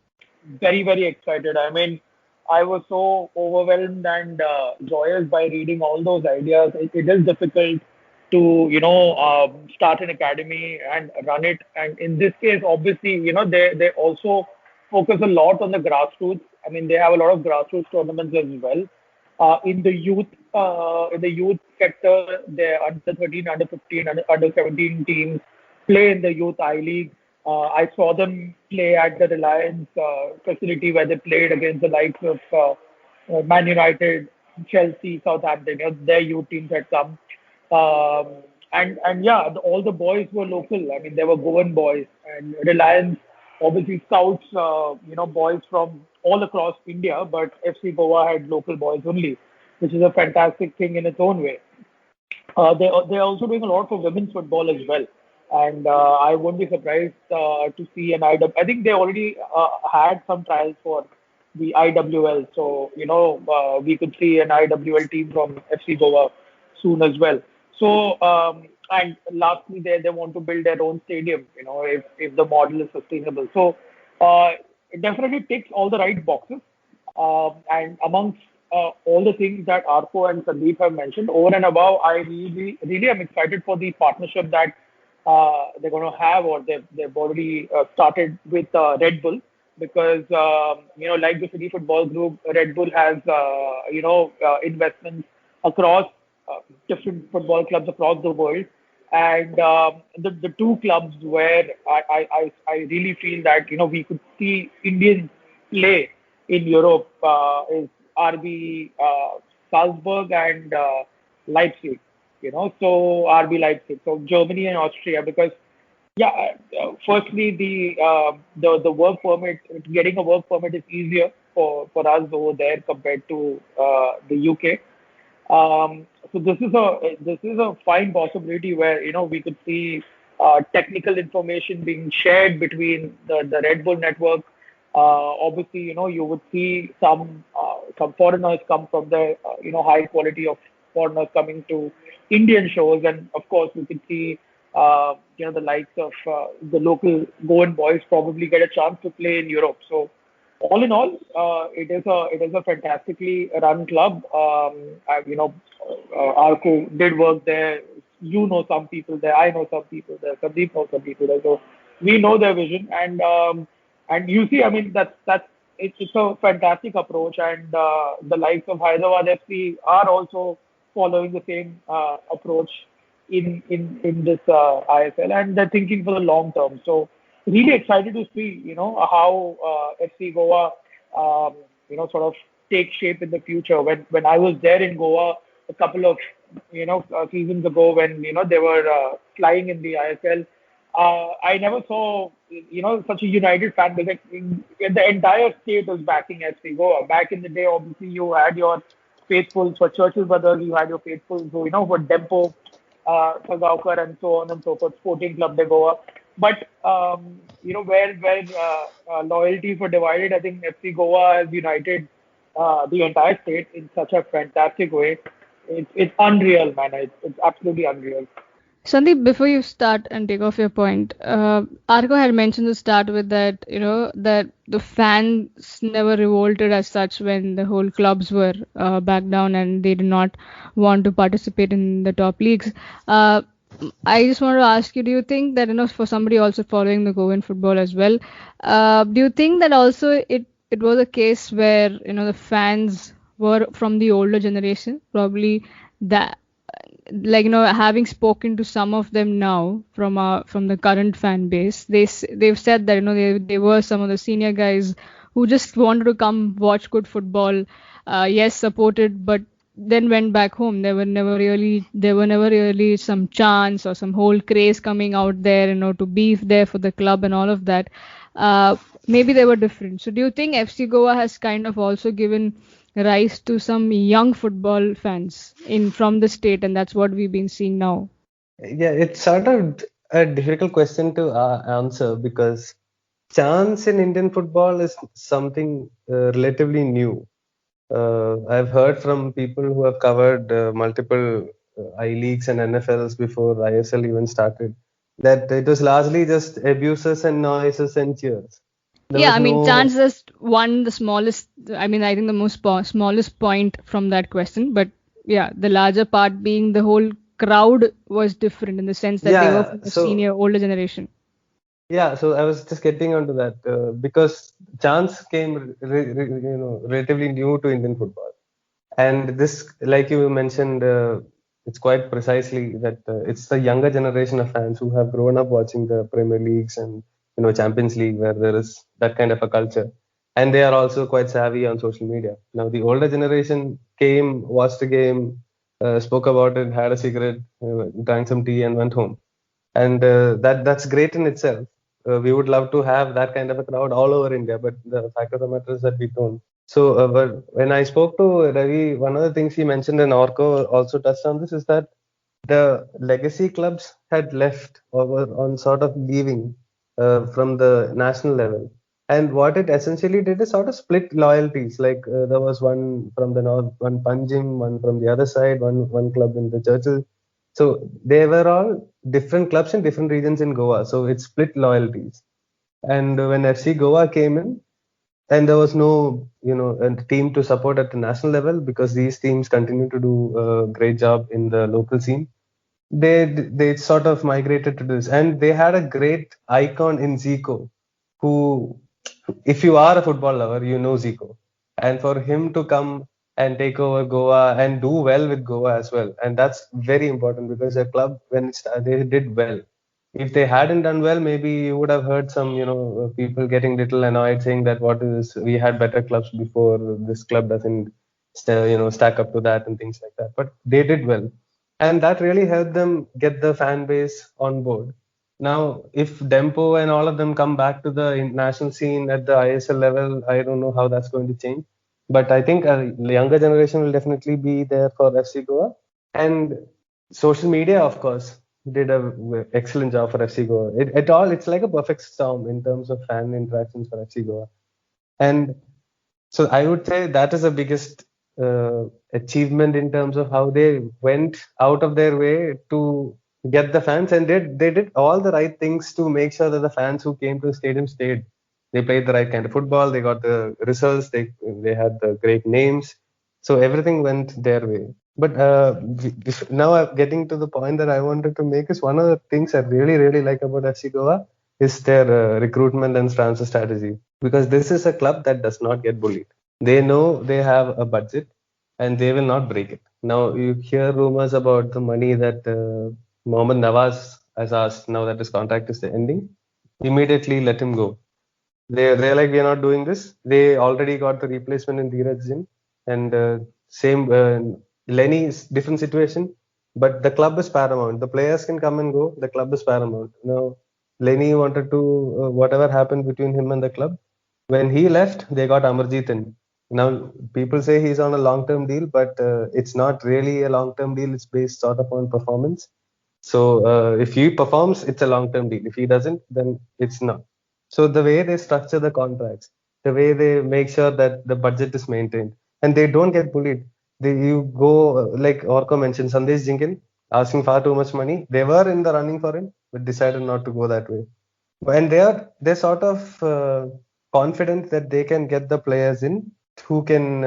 Very, very excited. I mean, I was so overwhelmed and joyous by reading all those ideas. It is difficult to, start an academy and run it. And in this case, obviously, they also focus a lot on the grassroots. I mean, they have a lot of grassroots tournaments as well. In the youth sector, the under 13, under 15, under 17 teams play in the youth I League. I saw them play at the Reliance facility where they played against the likes of Man United, Chelsea, Southampton. Their youth teams had come. And yeah, all the boys were local. I mean, they were Goan boys, and Reliance obviously scouts, boys from all across India, but FC Goa had local boys only, which is a fantastic thing in its own way. They're also doing a lot for women's football as well. And I won't be surprised to see an IW. I think they already had some trials for the IWL. So, we could see an IWL team from FC Goa soon as well. So, and lastly, they want to build their own stadium, if the model is sustainable. So, it definitely ticks all the right boxes. And amongst all the things that Arko and Sandeep have mentioned, over and above, I really, really am excited for the partnership that they're going to have, or they've already started with Red Bull, because like the City Football Group, Red Bull has investments across different football clubs across the world, and the two clubs where I really feel that we could see Indians play in Europe is RB Salzburg and Leipzig. So RB Leipzig, so Germany and Austria, because firstly the work permit, getting a work permit is easier for us over there compared to the UK. So this is a fine possibility where we could see technical information being shared between the Red Bull network. Obviously, you would see some foreigners come from the high quality of foreigners coming to Indian shows, and of course we could see the likes of the local Goan boys probably get a chance to play in Europe. So all in all, it is a fantastically run club. Arko did work there. You know some people there. I know some people there. Sandeep knows some people there. So we know their vision, and you see, I mean, it's a fantastic approach, and the likes of Hyderabad FC are also following the same approach in this ISL, and they're thinking for the long term. So really excited to see, how FC Goa, sort of take shape in the future. When I was there in Goa a couple of, seasons ago, when they were flying in the ISL, I never saw, such a united fan base. The entire state was backing FC Goa. Back in the day, obviously, you had your faithfuls for Churchill Brothers, you had your faithfuls who, for Dempo, Sagaukar, and so on and so forth, Sporting Club de Goa. But, where loyalties were divided, I think FC Goa has united the entire state in such a fantastic way. It's unreal, man. It's absolutely unreal. Sandeep, before you start and take off your point, Arko had mentioned to start with that, that the fans never revolted as such when the whole clubs were back down and they did not want to participate in the top leagues. I just want to ask you, do you think that, for somebody also following the Goan football as well, do you think that also it was a case where, the fans were from the older generation, probably that, having spoken to some of them now from the current fan base, they've said that they were some of the senior guys who just wanted to come watch good football, yes, support it, but then went back home. There were never really some chance or some whole craze coming out there, to beef there for the club and all of that. Maybe they were different. So do you think FC Goa has kind of also given rise to some young football fans in from the state, and that's what we've been seeing now? Yeah, it's sort of a difficult question to answer because chance in Indian football is something relatively new. I've heard from people who have covered multiple I-Leagues and NFLs before ISL even started that it was largely just abuses and noises and cheers. There Yeah, was I mean, no, chance is one, the smallest, I mean, I think the most smallest point from that question. But yeah, the larger part being the whole crowd was different in the sense that they were yeah. from the senior, older generation. So I was just getting onto that because chance came, relatively new to Indian football. And this, like you mentioned, it's quite precisely that it's the younger generation of fans who have grown up watching the Premier Leagues and Champions League, where there is that kind of a culture, and they are also quite savvy on social media. Now the older generation came, watched the game, spoke about it, had a cigarette, drank some tea, and went home, and that's great in itself. We would love to have that kind of a crowd all over India, but the fact of the matter is that we don't. So, but when I spoke to Ravi, one of the things he mentioned, and Orko also touched on this, is that the legacy clubs had left or were on sort of leaving from the national level. And what it essentially did is sort of split loyalties. Like there was one from the north, one Panjim, one from the other side, one club in the Churchill. So they were all different clubs in different regions in Goa. So it split loyalties. And when FC Goa came in, and there was no a team to support at the national level because these teams continue to do a great job in the local scene. They sort of migrated to this, and they had a great icon in Zico, who, if you are a football lover, you know Zico, and for him to come and take over Goa and do well with Goa as well, and that's very important because a club when they did well. If they hadn't done well, maybe you would have heard some, people getting little annoyed saying that what is we had better clubs before, this club doesn't, stack up to that and things like that. But they did well, and that really helped them get the fan base on board. Now, if Dempo and all of them come back to the national scene at the ISL level, I don't know how that's going to change. But I think a younger generation will definitely be there for FC Goa. And social media, of course, did a excellent job for FC Goa. It's like a perfect storm in terms of fan interactions for FC Goa. And so I would say that is the biggest achievement in terms of how they went out of their way to get the fans, and they did all the right things to make sure that the fans who came to the stadium stayed. They played the right kind of football. They got the results. They had the great names. So everything went their way. But now I'm getting to the point that I wanted to make is one of the things I really, really like about FC Goa is their recruitment and transfer strategy. Because this is a club that does not get bullied. They know they have a budget and they will not break it. Now, you hear rumors about the money that Mohammad Nawaz has asked now that his contract is ending. Immediately let him go. They're like, we are not doing this. They already got the replacement in Dheeraj Singh, and same Lenny is different situation, but the club is paramount. The players can come and go. The club is paramount. Now, Lenny wanted to whatever happened between him and the club. When he left, they got Amarjeet in. Now, people say he's on a long-term deal, but it's not really a long-term deal. It's based sort of on performance. So if he performs, it's a long-term deal. If he doesn't, then it's not. So the way they structure the contracts, the way they make sure that the budget is maintained, and they don't get bullied. You go like Orko mentioned, Sandesh Jinkin asking far too much money. They were in the running for it, but decided not to go that way. And they're sort of confident that they can get the players in who can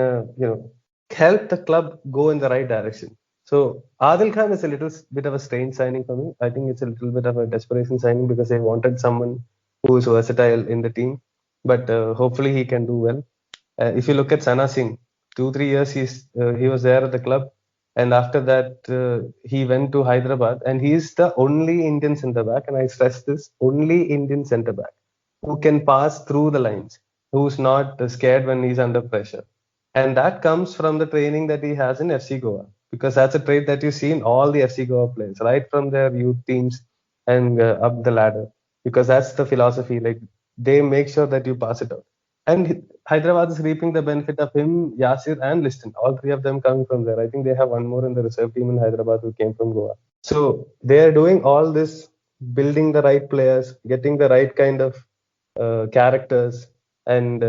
help the club go in the right direction. So Adil Khan is a little bit of a strange signing for me. I think it's a little bit of a desperation signing because they wanted someone who is versatile in the team, but hopefully he can do well. If you look at Sana Singh, 2-3 years he was there at the club, and after that he went to Hyderabad, and he is the only Indian centre back, and I stress this, only Indian centre back who can pass through the lines, who's not scared when he's under pressure. And that comes from the training that he has in FC Goa, because that's a trait that you see in all the FC Goa players, right from their youth teams and up the ladder, because that's the philosophy. Like, they make sure that you pass it out. And Hyderabad is reaping the benefit of him, Yasir, and Liston. All three of them coming from there. I think they have one more in the reserve team in Hyderabad who came from Goa. So they are doing all this, building the right players, getting the right kind of characters, and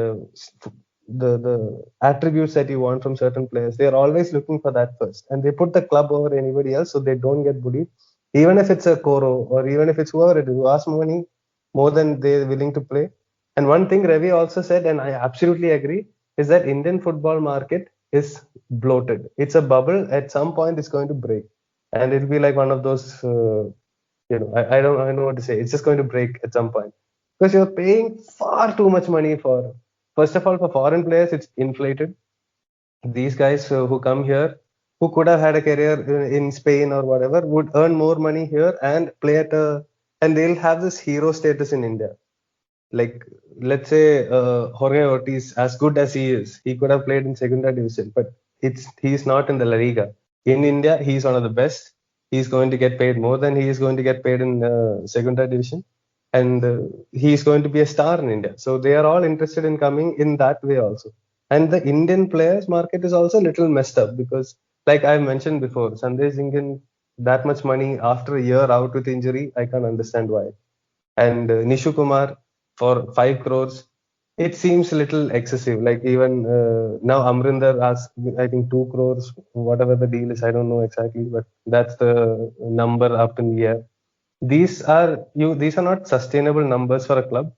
the attributes that you want from certain players. They are always looking for that first, and they put the club over anybody else, so they don't get bullied. Even if it's a Koro, or even if it's whoever it is who asks money more than they're willing to play. And one thing Ravi also said, and I absolutely agree, is that Indian football market is bloated. It's a bubble. At some point, it's going to break, and it'll be like one of those. I don't know what to say. It's just going to break at some point, because you're paying far too much money for. First of all, for foreign players, it's inflated. These guys who come here, who could have had a career in Spain or whatever, would earn more money here and play and they'll have this hero status in India. Like, let's say Jorge Ortiz, as good as he is, he could have played in Segunda Division, but he's not in the La Liga. In India, he's one of the best. He's going to get paid more than he is going to get paid in Segunda Division, and he's going to be a star in India. So they are all interested in coming in that way also. And the Indian players market is also a little messed up, because, like I mentioned before, Sandesh Zingan, that much money after a year out with injury, I can't understand why. And Nishu Kumar for 5 crores, it seems a little excessive. Like, even now Amrinder asked, I think 2 crores, whatever the deal is, I don't know exactly, but that's the number up in the air. These are not sustainable numbers for a club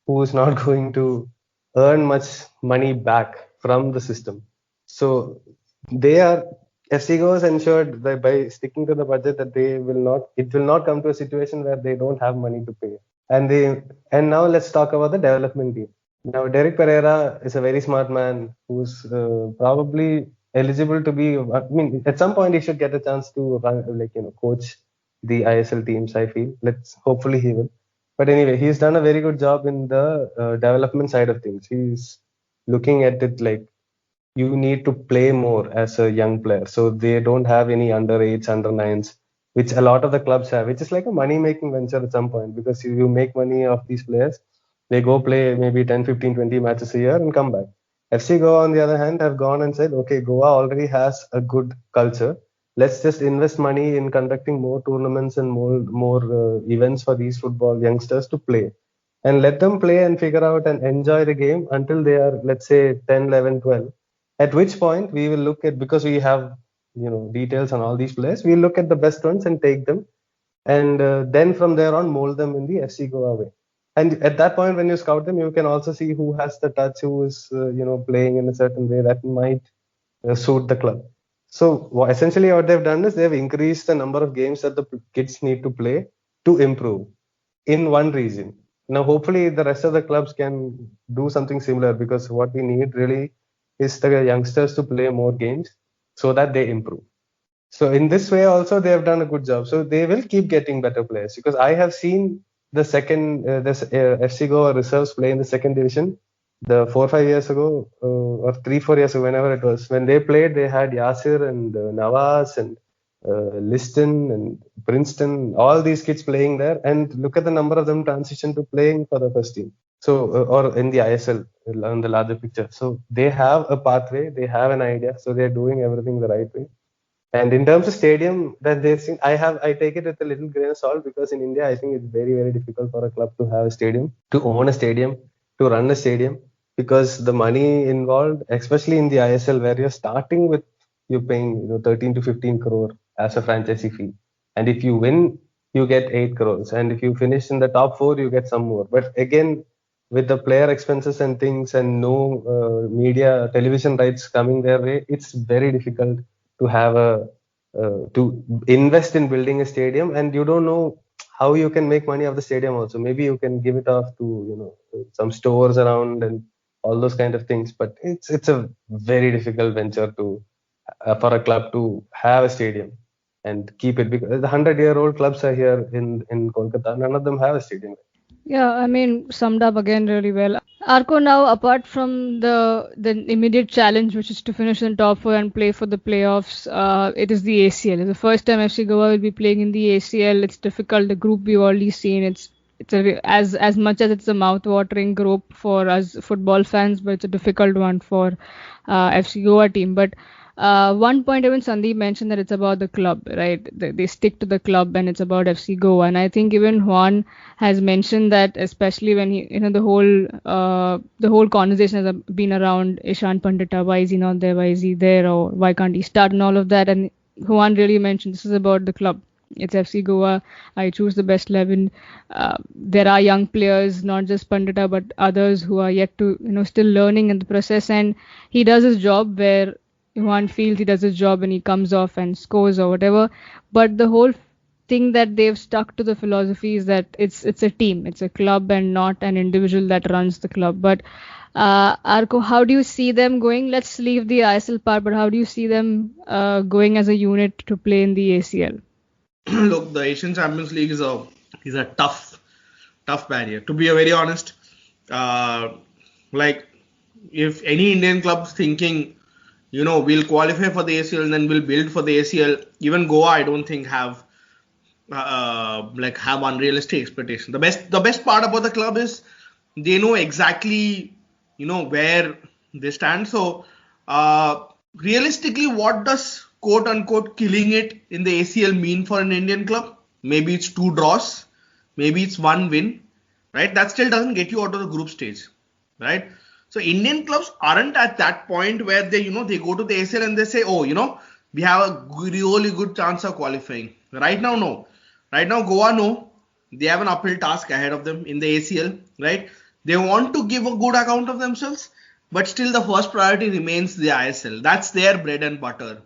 who is not going to earn much money back from the system. So FC Goa is ensured that by sticking to the budget, that it will not come to a situation where they don't have money to pay. And now let's talk about the development team. Now, Derek Pereira is a very smart man who's probably eligible to be. I mean, at some point he should get a chance to coach the ISL teams. I feel. Hopefully he will. But anyway, he's done a very good job in the development side of things. He's looking at it like, you need to play more as a young player, so they don't have any under 8s, under 9s, which a lot of the clubs have, which is like a money making venture at some point, because you make money off these players. They go play maybe 10, 15, 20 matches a year and come back. FC Goa, on the other hand, have gone and said, okay, Goa already has a good culture. Let's just invest money in conducting more tournaments and more events for these football youngsters to play. And let them play and figure out and enjoy the game until they are, let's say, 10, 11, 12. At which point we will look at, because we have details on all these players, we'll look at the best ones and take them. And then from there on, mold them in the FC Goa way. And at that point, when you scout them, you can also see who has the touch, who is playing in a certain way that might suit the club. So essentially what they've done is they've increased the number of games that the kids need to play to improve in one region. Now, hopefully the rest of the clubs can do something similar, because what we need really is the youngsters to play more games so that they improve. So in this way also, they have done a good job. So they will keep getting better players, because I have seen the FC Goa reserves play in the second division. The 4 or 5 years ago, or 3 or 4 years ago, whenever it was, when they played, they had Yasir and Nawaz and Liston and Princeton, all these kids playing there. And look at the number of them transition to playing for the first team. So, or in the ISL, on the larger picture. So they have a pathway, they have an idea, so they're doing everything the right way. And in terms of stadium, that they think, I take it with a little grain of salt, because in India, I think it's very, very difficult for a club to have a stadium, to own a stadium, to run a stadium, because the money involved, especially in the ISL, where you're paying 13 to 15 crore as a franchisee fee. And if you win, you get 8 crores. And if you finish in the top 4, you get some more. But again, with the player expenses and things, and no media, television rights coming their way, it's very difficult to have to invest in building a stadium. And you don't know how you can make money off the stadium also. Maybe you can give it off to some stores around and all those kind of things. But it's a very difficult venture to for a club to have a stadium and keep it, because the 100-year-old clubs are here in Kolkata. None of them have a stadium. Yeah, I mean, summed up again really well. Arco, now apart from the immediate challenge, which is to finish in top four and play for the playoffs, it is the ACL. It's the first time FC Goa will be playing in the ACL. It's difficult. The group we've already seen. As much as it's a mouth-watering group for us football fans, but it's a difficult one for FC Goa team. But one point even Sandeep mentioned that it's about the club, right? They stick to the club and it's about FC Goa. And I think even Juan has mentioned that, especially when the whole conversation has been around Ishan Pandita, why is he not there, why is he there, or why can't he start, and all of that. And Juan really mentioned this is about the club. It's FC Goa. I choose the best 11. There are young players, not just Pandita, but others who are yet to, still learning in the process. And he does his job where one feels he does his job and he comes off and scores or whatever. But the whole thing that they've stuck to the philosophy is that it's a team, it's a club, and not an individual that runs the club. But Arco, how do you see them going? Let's leave the ISL part, but how do you see them going as a unit to play in the ACL? Look, the Asian Champions League is a tough barrier. To be very honest, like if any Indian club's thinking, we'll qualify for the ACL and then we'll build for the ACL. Even Goa, I don't think have unrealistic expectations. The best part about the club is they know exactly where they stand. So realistically, what does quote unquote killing it in the ACL mean for an Indian club? Maybe it's 2 draws, maybe it's 1 win, right? That still doesn't get you out of the group stage, right? So Indian clubs aren't at that point where they go to the ACL and they say, oh, we have a really good chance of qualifying. Right now, no. Right now, Goa, no. They have an uphill task ahead of them in the ACL, right? They want to give a good account of themselves, but still the first priority remains the ISL. That's their bread and butter,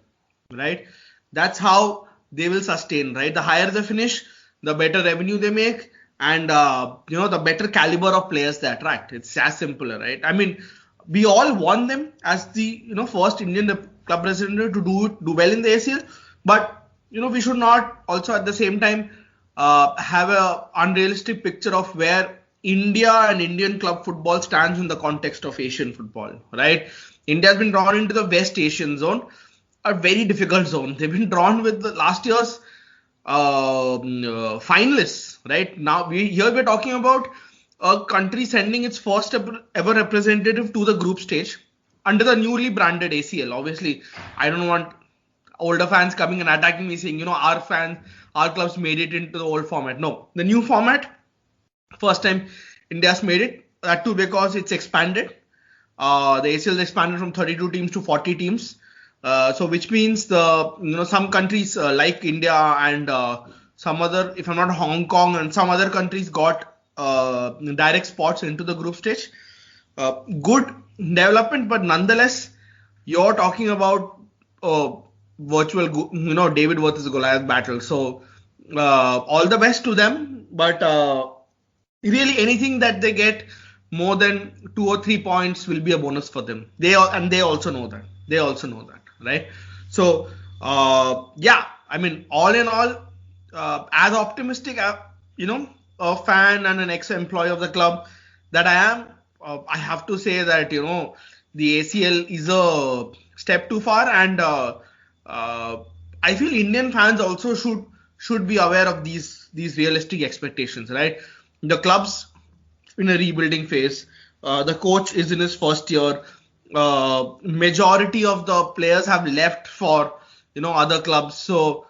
right? That's how they will sustain, right? The higher they finish, the better revenue they make, and the better caliber of players they attract. It's as simple, right? I mean, we all want them as the first Indian club representative to do well in the ACL, but we should not also at the same time have a unrealistic picture of where India and Indian club football stands in the context of Asian football, right? India has been drawn into the West Asian zone, a very difficult zone. They've been drawn with the last year's finalists, right? Now we're talking about a country sending its first ever representative to the group stage under the newly branded ACL. Obviously, I don't want older fans coming and attacking me saying, our clubs made it into the old format. No, the new format, first time India's made it. That too because it's expanded. The ACL is expanded from 32 teams to 40 teams. So which means some countries like India and some other, if I'm not Hong Kong and some other countries got direct spots into the group stage. Good development, but nonetheless, you're talking about virtual, David versus Goliath battle. So all the best to them, but really anything that they get more than 2 or 3 points will be a bonus for them. They also know that. Right. So, I mean, all in all, as optimistic, a fan and an ex-employee of the club that I am, I have to say that, the ACL is a step too far. And I feel Indian fans also should be aware of these realistic expectations, right? The club's in a rebuilding phase. The coach is in his first year. Majority of the players have left for other clubs. So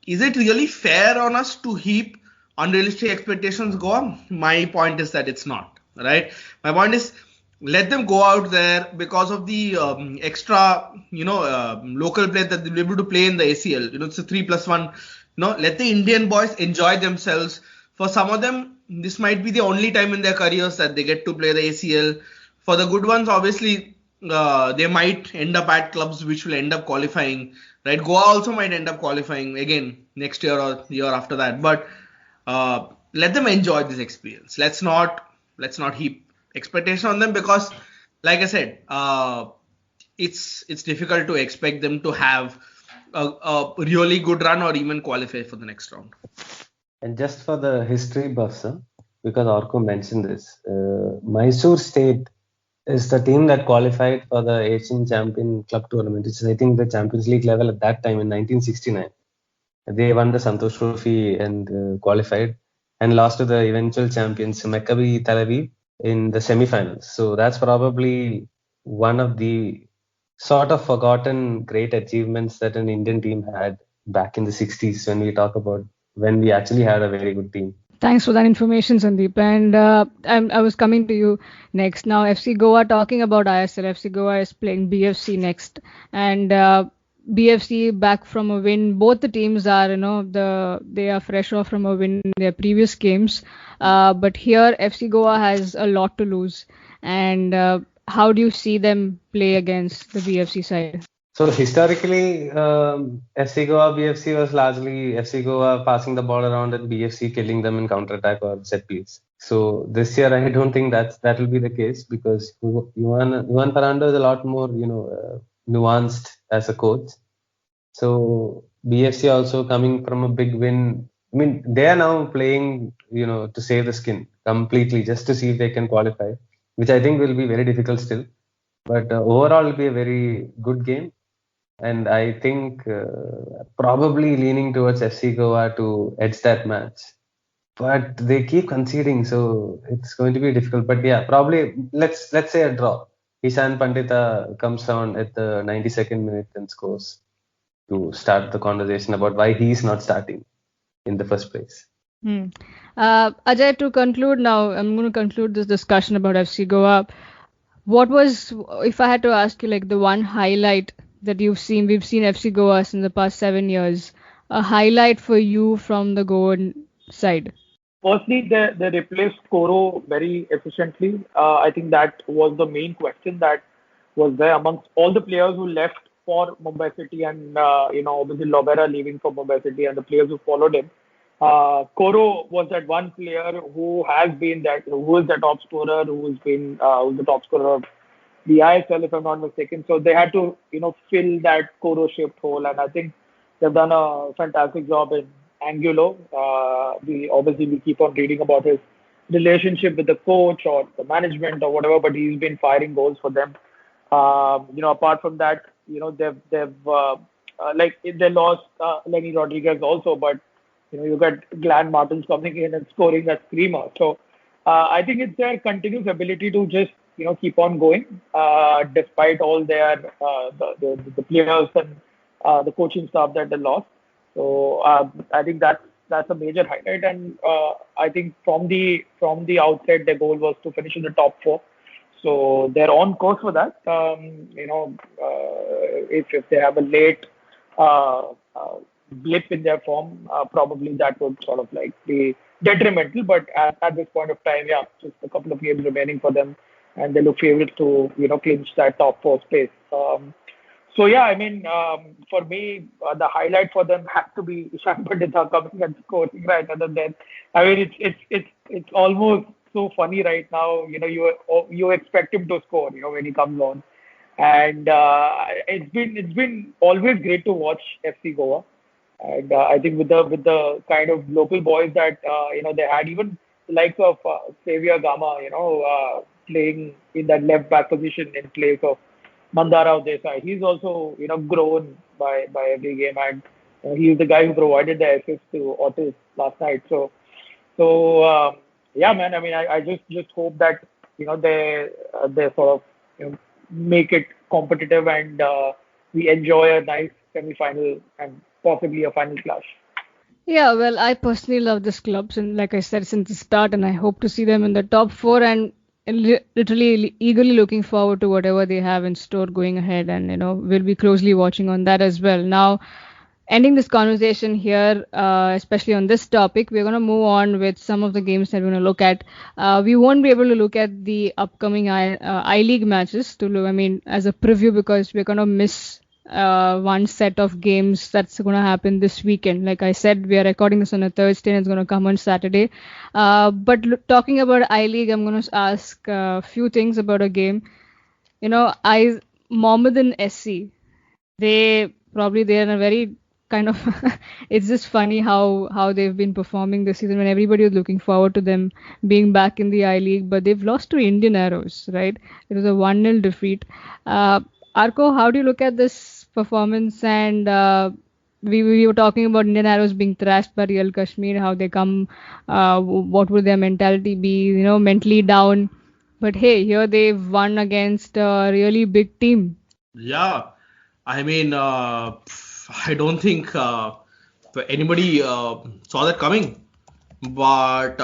is it really fair on us to heap unrealistic expectations go on? My point is that it's not, right? My point is let them go out there because of the extra local players that they'll be able to play in the ACL. It's a 3+1. Let the Indian boys enjoy themselves. For some of them, this might be the only time in their careers that they get to play the ACL. For the good ones, obviously, they might end up at clubs which will end up qualifying, right? Goa also might end up qualifying again next year or the year after that. But let them enjoy this experience. Let's not heap expectation on them because, like I said, it's difficult to expect them to have a really good run or even qualify for the next round. And just for the history buffs, because Orko mentioned this, Mysore State is the team that qualified for the Asian Champion Club Tournament, which is I think the Champions League level at that time in 1969. They won the Santosh Trophy and qualified and lost to the eventual champions Maccabi Tel Aviv in the semi-finals. So that's probably one of the sort of forgotten great achievements that an Indian team had back in the 60s when we talk about when we actually had a very good team. Thanks for that information, Sandeep. And I was coming to you next. Now, FC Goa, talking about ISL, FC Goa is playing BFC next. And BFC back from a win. Both the teams are, they are fresh off from a win in their previous games. But here, FC Goa has a lot to lose. And how do you see them play against the BFC side? So historically, FC Goa, BFC was largely FC Goa passing the ball around and BFC killing them in counter-attack or set piece. So this year, I don't think that will be the case because Juan Fernando is a lot more, nuanced as a coach. So BFC also coming from a big win. I mean, they are now playing, to save the skin completely just to see if they can qualify, which I think will be very difficult still. But overall, it will be a very good game. And I think probably leaning towards FC Goa to edge that match. But they keep conceding, so it's going to be difficult. But yeah, probably let's say a draw. Ishan Pandita comes on at the 92nd minute and scores to start the conversation about why he's not starting in the first place. Ajay, to conclude now, I'm going to conclude this discussion about FC Goa. What was, if I had to ask you, like the one highlight that we've seen FC Goa in the past 7 years, a highlight for you from the Goan side? Firstly, they replaced Koro very efficiently. I think that was the main question that was there amongst all the players who left for Mumbai City and, obviously Lobera leaving for Mumbai City and the players who followed him. Koro was that one player who is the top scorer, who's the top scorer of the ISL, if I'm not mistaken. So they had to, fill that Koro-shaped hole, and I think they've done a fantastic job in Angulo. We keep on reading about his relationship with the coach or the management or whatever, but he's been firing goals for them. Apart from that, they lost Lenny Rodriguez also, but you got Glenn Martins coming in and scoring that screamer. So I think it's their continuous ability to just keep on going despite all their the players and the coaching staff that they lost. So I think that's a major highlight, and I think from the outset their goal was to finish in the top 4. So they're on course for that. If they have a late blip in their form, probably that would sort of like be detrimental. But at this point of time, just a couple of games remaining for them, and they look favorites to clinch that top 4 space. So yeah, I mean, for me, the highlight for them has to be Ishan Pandita coming and scoring right other than. I mean, it's almost so funny right now. You expect him to score, when he comes on, and it's been always great to watch FC Goa, and I think with the kind of local boys that they had, even the likes of Xavier Gama, playing in that left back position in place of Mandara Desai. He's also, grown by every game, and he's the guy who provided the assist to Otis last night. So yeah, man. I mean, I just hope that they sort of make it competitive and we enjoy a nice semi-final and possibly a final clash. Yeah, well, I personally love this club, and like I said since the start, and I hope to see them in the top 4 and literally eagerly looking forward to whatever they have in store going ahead, and we'll be closely watching on that as well. Now, ending this conversation here, especially on this topic, we're going to move on with some of the games that we're going to look at. We won't be able to look at the upcoming I-League matches as a preview, because we're going to miss one set of games that's going to happen this weekend. Like I said, we are recording this on a Thursday and it's going to come on Saturday. But talking about I-League, I'm going to ask a few things about a game. Mohammedan SC, they're in a very kind of it's just funny how they've been performing this season when everybody was looking forward to them being back in the I-League, but they've lost to Indian Arrows, right? It was a 1-0 defeat. Arko, how do you look at this performance? And we were talking about Indian Arrows being thrashed by Real Kashmir, how they come, what would their mentality be, mentally down. But hey, here they've won against a really big team. Yeah, I mean, I don't think anybody saw that coming. But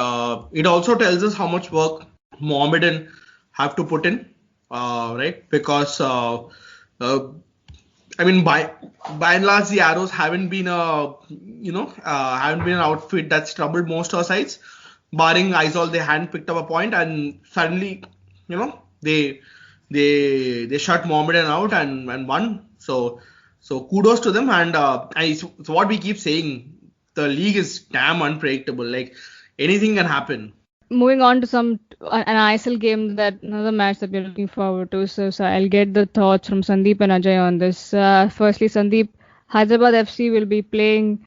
it also tells us how much work Mohammedan have to put in, right? Because I mean, by and large, the Arrows haven't been haven't been an outfit that's troubled most of our sides. Barring Aizawl, they hadn't picked up a point, and suddenly, they shut Mohammedan out and won. So kudos to them. And so what we keep saying, the league is damn unpredictable. Like anything can happen. Moving on to an ISL game, another match that we're looking forward to. So I'll get the thoughts from Sandeep and Ajay on this. Firstly, Sandeep, Hyderabad FC will be playing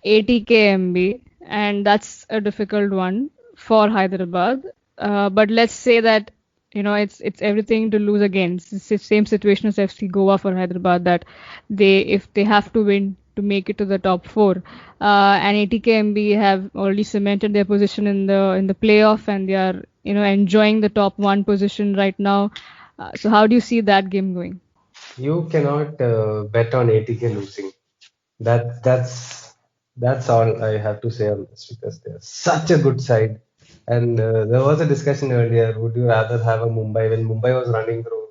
ATKMB, and that's a difficult one for Hyderabad. But let's say that it's everything to lose again. It's the same situation as FC Goa for Hyderabad, that if they have to win to make it to the top 4, and ATKMB have already cemented their position in the playoff, and they are enjoying the top 1 position right now. So how do you see that game going? You cannot bet on ATK losing. That's all I have to say on this, because they're such a good side. And there was a discussion earlier, would you rather have a Mumbai, when Mumbai was running through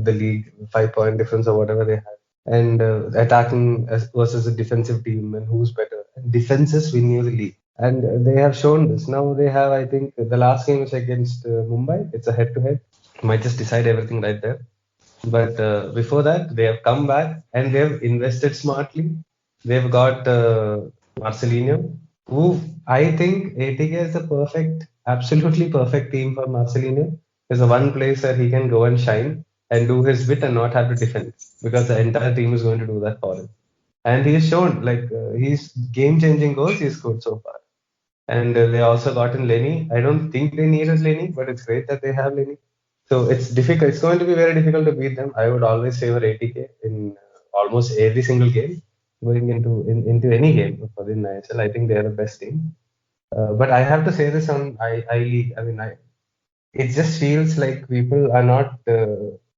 the league, 5-point difference or whatever they had, and attacking versus a defensive team, and who's better? And defenses win you the league, and they have shown this. Now they have, I think, the last game is against Mumbai. It's a head-to-head. Might just decide everything right there. But before that, they have come back and they have invested smartly. They've got Marcelino, who I think ATK is the absolutely perfect team for Marcelino. There's the one place where he can go and shine and do his bit and not have to defend, because the entire team is going to do that for him. And he's shown, he's game-changing goals he's scored so far. And they also got in Lenny. I don't think they needed Lenny, but it's great that they have Lenny. So it's difficult. It's going to be very difficult to beat them. I would always favor ATK in almost every single game, going into any game for the ISL. I think they are the best team. But I have to say this on I-League. I mean, it just feels like people are not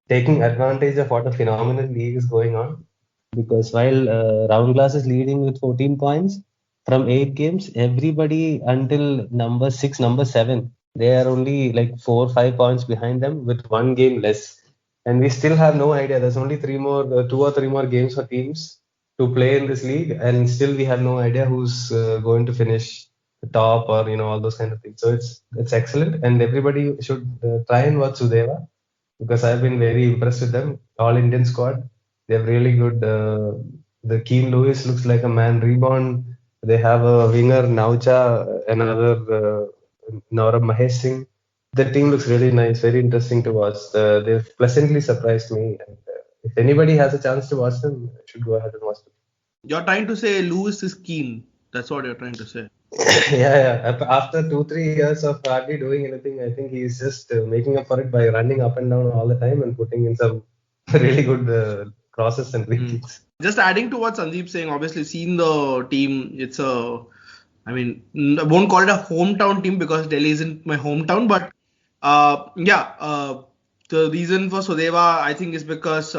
taking advantage of what a phenomenal league is going on. Because while Roundglass is leading with 14 points from 8 games, everybody until number 6, number 7, they are only 4 or 5 points behind them with 1 game less. And we still have no idea. There's only 2 or 3 more games for teams to play in this league, and still we have no idea who's going to finish the top or all those kind of things. So it's excellent, and everybody should try and watch Sudeva, because I've been very impressed with them. All Indian squad, they're really good. The Keane Lewis looks like a man reborn. They have a winger Naucha, another Naurab Mahesh Singh. The team looks really nice, very interesting to watch. They've pleasantly surprised me. And if anybody has a chance to watch them, I should go ahead and watch them. You're trying to say Lewis is keen. That's what you're trying to say. Yeah. After 2-3 years of hardly doing anything, I think he's just making up for it by running up and down all the time and putting in some really good crosses and free kicks. Just adding to what Sandeep's saying, obviously seeing the team, I won't call it a hometown team because Delhi isn't my hometown, but the reason for Sudeva, I think, is because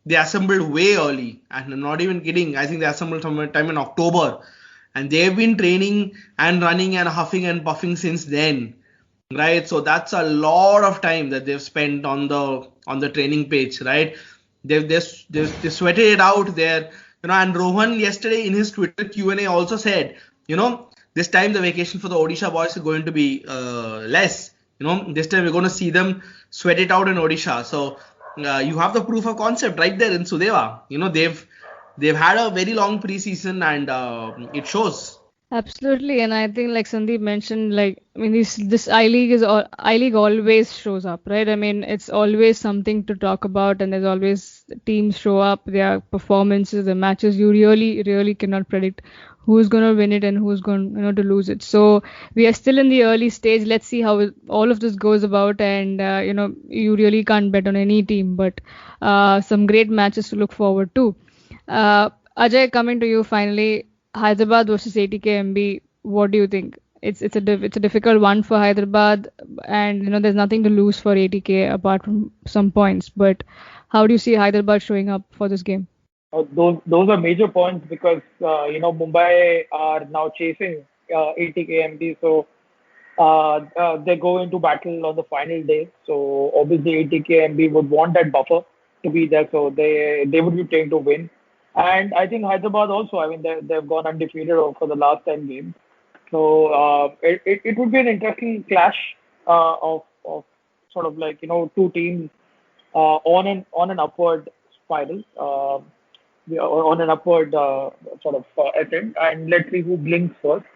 they assembled way early, and I'm not even kidding. I think they assembled sometime in October, and they've been training and running and huffing and puffing since then, right? So that's a lot of time that they've spent on the training page, right? They sweated it out there, and Rohan yesterday in his Twitter Q&A also said, this time the vacation for the Odisha boys is going to be less. This time we're going to see them sweat it out in Odisha. So you have the proof of concept right there in Sudeva. They've had a very long preseason, and it shows. Absolutely, and I think like Sandeep mentioned, like I mean, this I League always shows up, right? I mean, it's always something to talk about, and there's always teams show up, their performances, the matches. You really cannot predict who's gonna win it and who's going to lose it. So we are still in the early stage. Let's see how all of this goes about, and you really can't bet on any team, but some great matches to look forward to. Ajay, coming to you finally. Hyderabad versus ATKMB. What do you think? It's a difficult one for Hyderabad, and there's nothing to lose for ATK apart from some points. But how do you see Hyderabad showing up for this game? Those are major points because Mumbai are now chasing ATKMB, so they go into battle on the final day. So obviously ATKMB would want that buffer to be there, so they would be playing to win. And I think Hyderabad also. I mean, they've gone undefeated for the last 10 games. So it would be an interesting clash of sort of like two teams on an upward spiral, on an upward sort of ascent, and let's see who blinks first.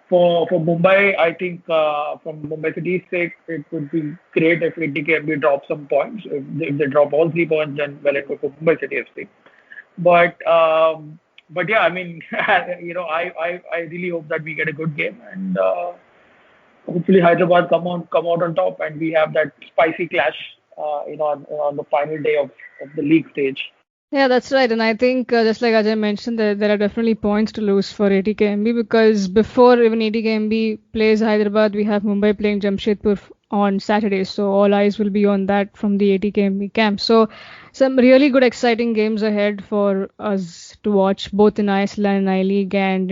For Mumbai, I think from Mumbai City's sake, it would be great if ATKMB drop some points. If they drop all 3 points, then well, it would for Mumbai City FC. But yeah, I mean, I really hope that we get a good game, and hopefully Hyderabad come out on top, and we have that spicy clash, on the final day of the league stage. Yeah, that's right. And I think, just like Ajay mentioned, there are definitely points to lose for ATKMB because before even ATKMB plays Hyderabad, we have Mumbai playing Jamshedpur on Saturday. So all eyes will be on that from the ATKMB camp. So some really good, exciting games ahead for us to watch, both in Iceland and I League, and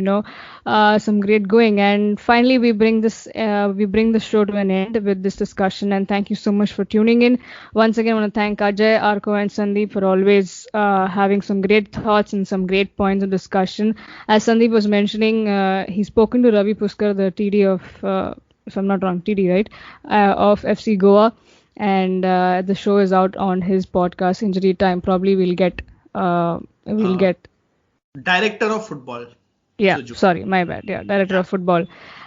some great going. And finally, we bring the show to an end with this discussion. And thank you so much for tuning in. Once again, I want to thank Ajay, Arko, and Sandeep for always having some great thoughts and some great points of discussion. As Sandeep was mentioning, he's spoken to Ravi Puskar, the TD of, if I'm not wrong, TD, right, of FC Goa. And the show is out on his podcast, Injury Time. Probably we'll get Director of football. Yeah, sorry, my bad. Yeah, director of football,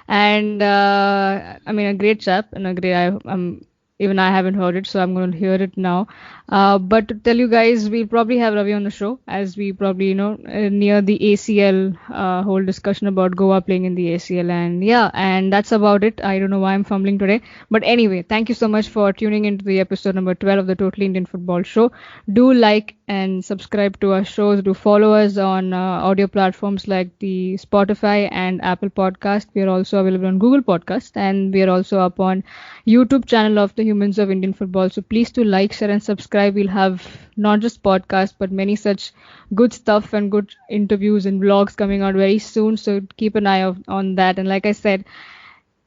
and I mean a great chap and a great. Even I haven't heard it, so I'm going to hear it now. But to tell you guys, we'll probably have Ravi on the show as we probably near the ACL whole discussion about Goa playing in the ACL, and yeah, and that's about it. I don't know why I'm fumbling today, but anyway, thank you so much for tuning into the episode number 12 of the Totally Indian Football Show. Do like and subscribe to our shows. Do follow us on audio platforms like the Spotify and Apple Podcast. We are also available on Google Podcast, and we are also up on YouTube channel of the Humans of Indian Football. So please do like, share, and subscribe. We'll have not just podcasts, but many such good stuff and good interviews and vlogs coming out very soon. So keep an eye on that. And like I said,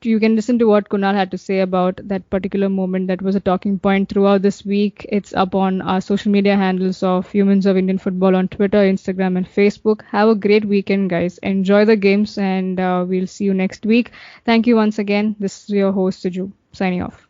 you can listen to what Kunal had to say about that particular moment that was a talking point throughout this week. It's up on our social media handles of Humans of Indian Football on Twitter, Instagram, and Facebook. Have a great weekend, guys. Enjoy the games, and we'll see you next week. Thank you once again. This is your host, Siju, signing off.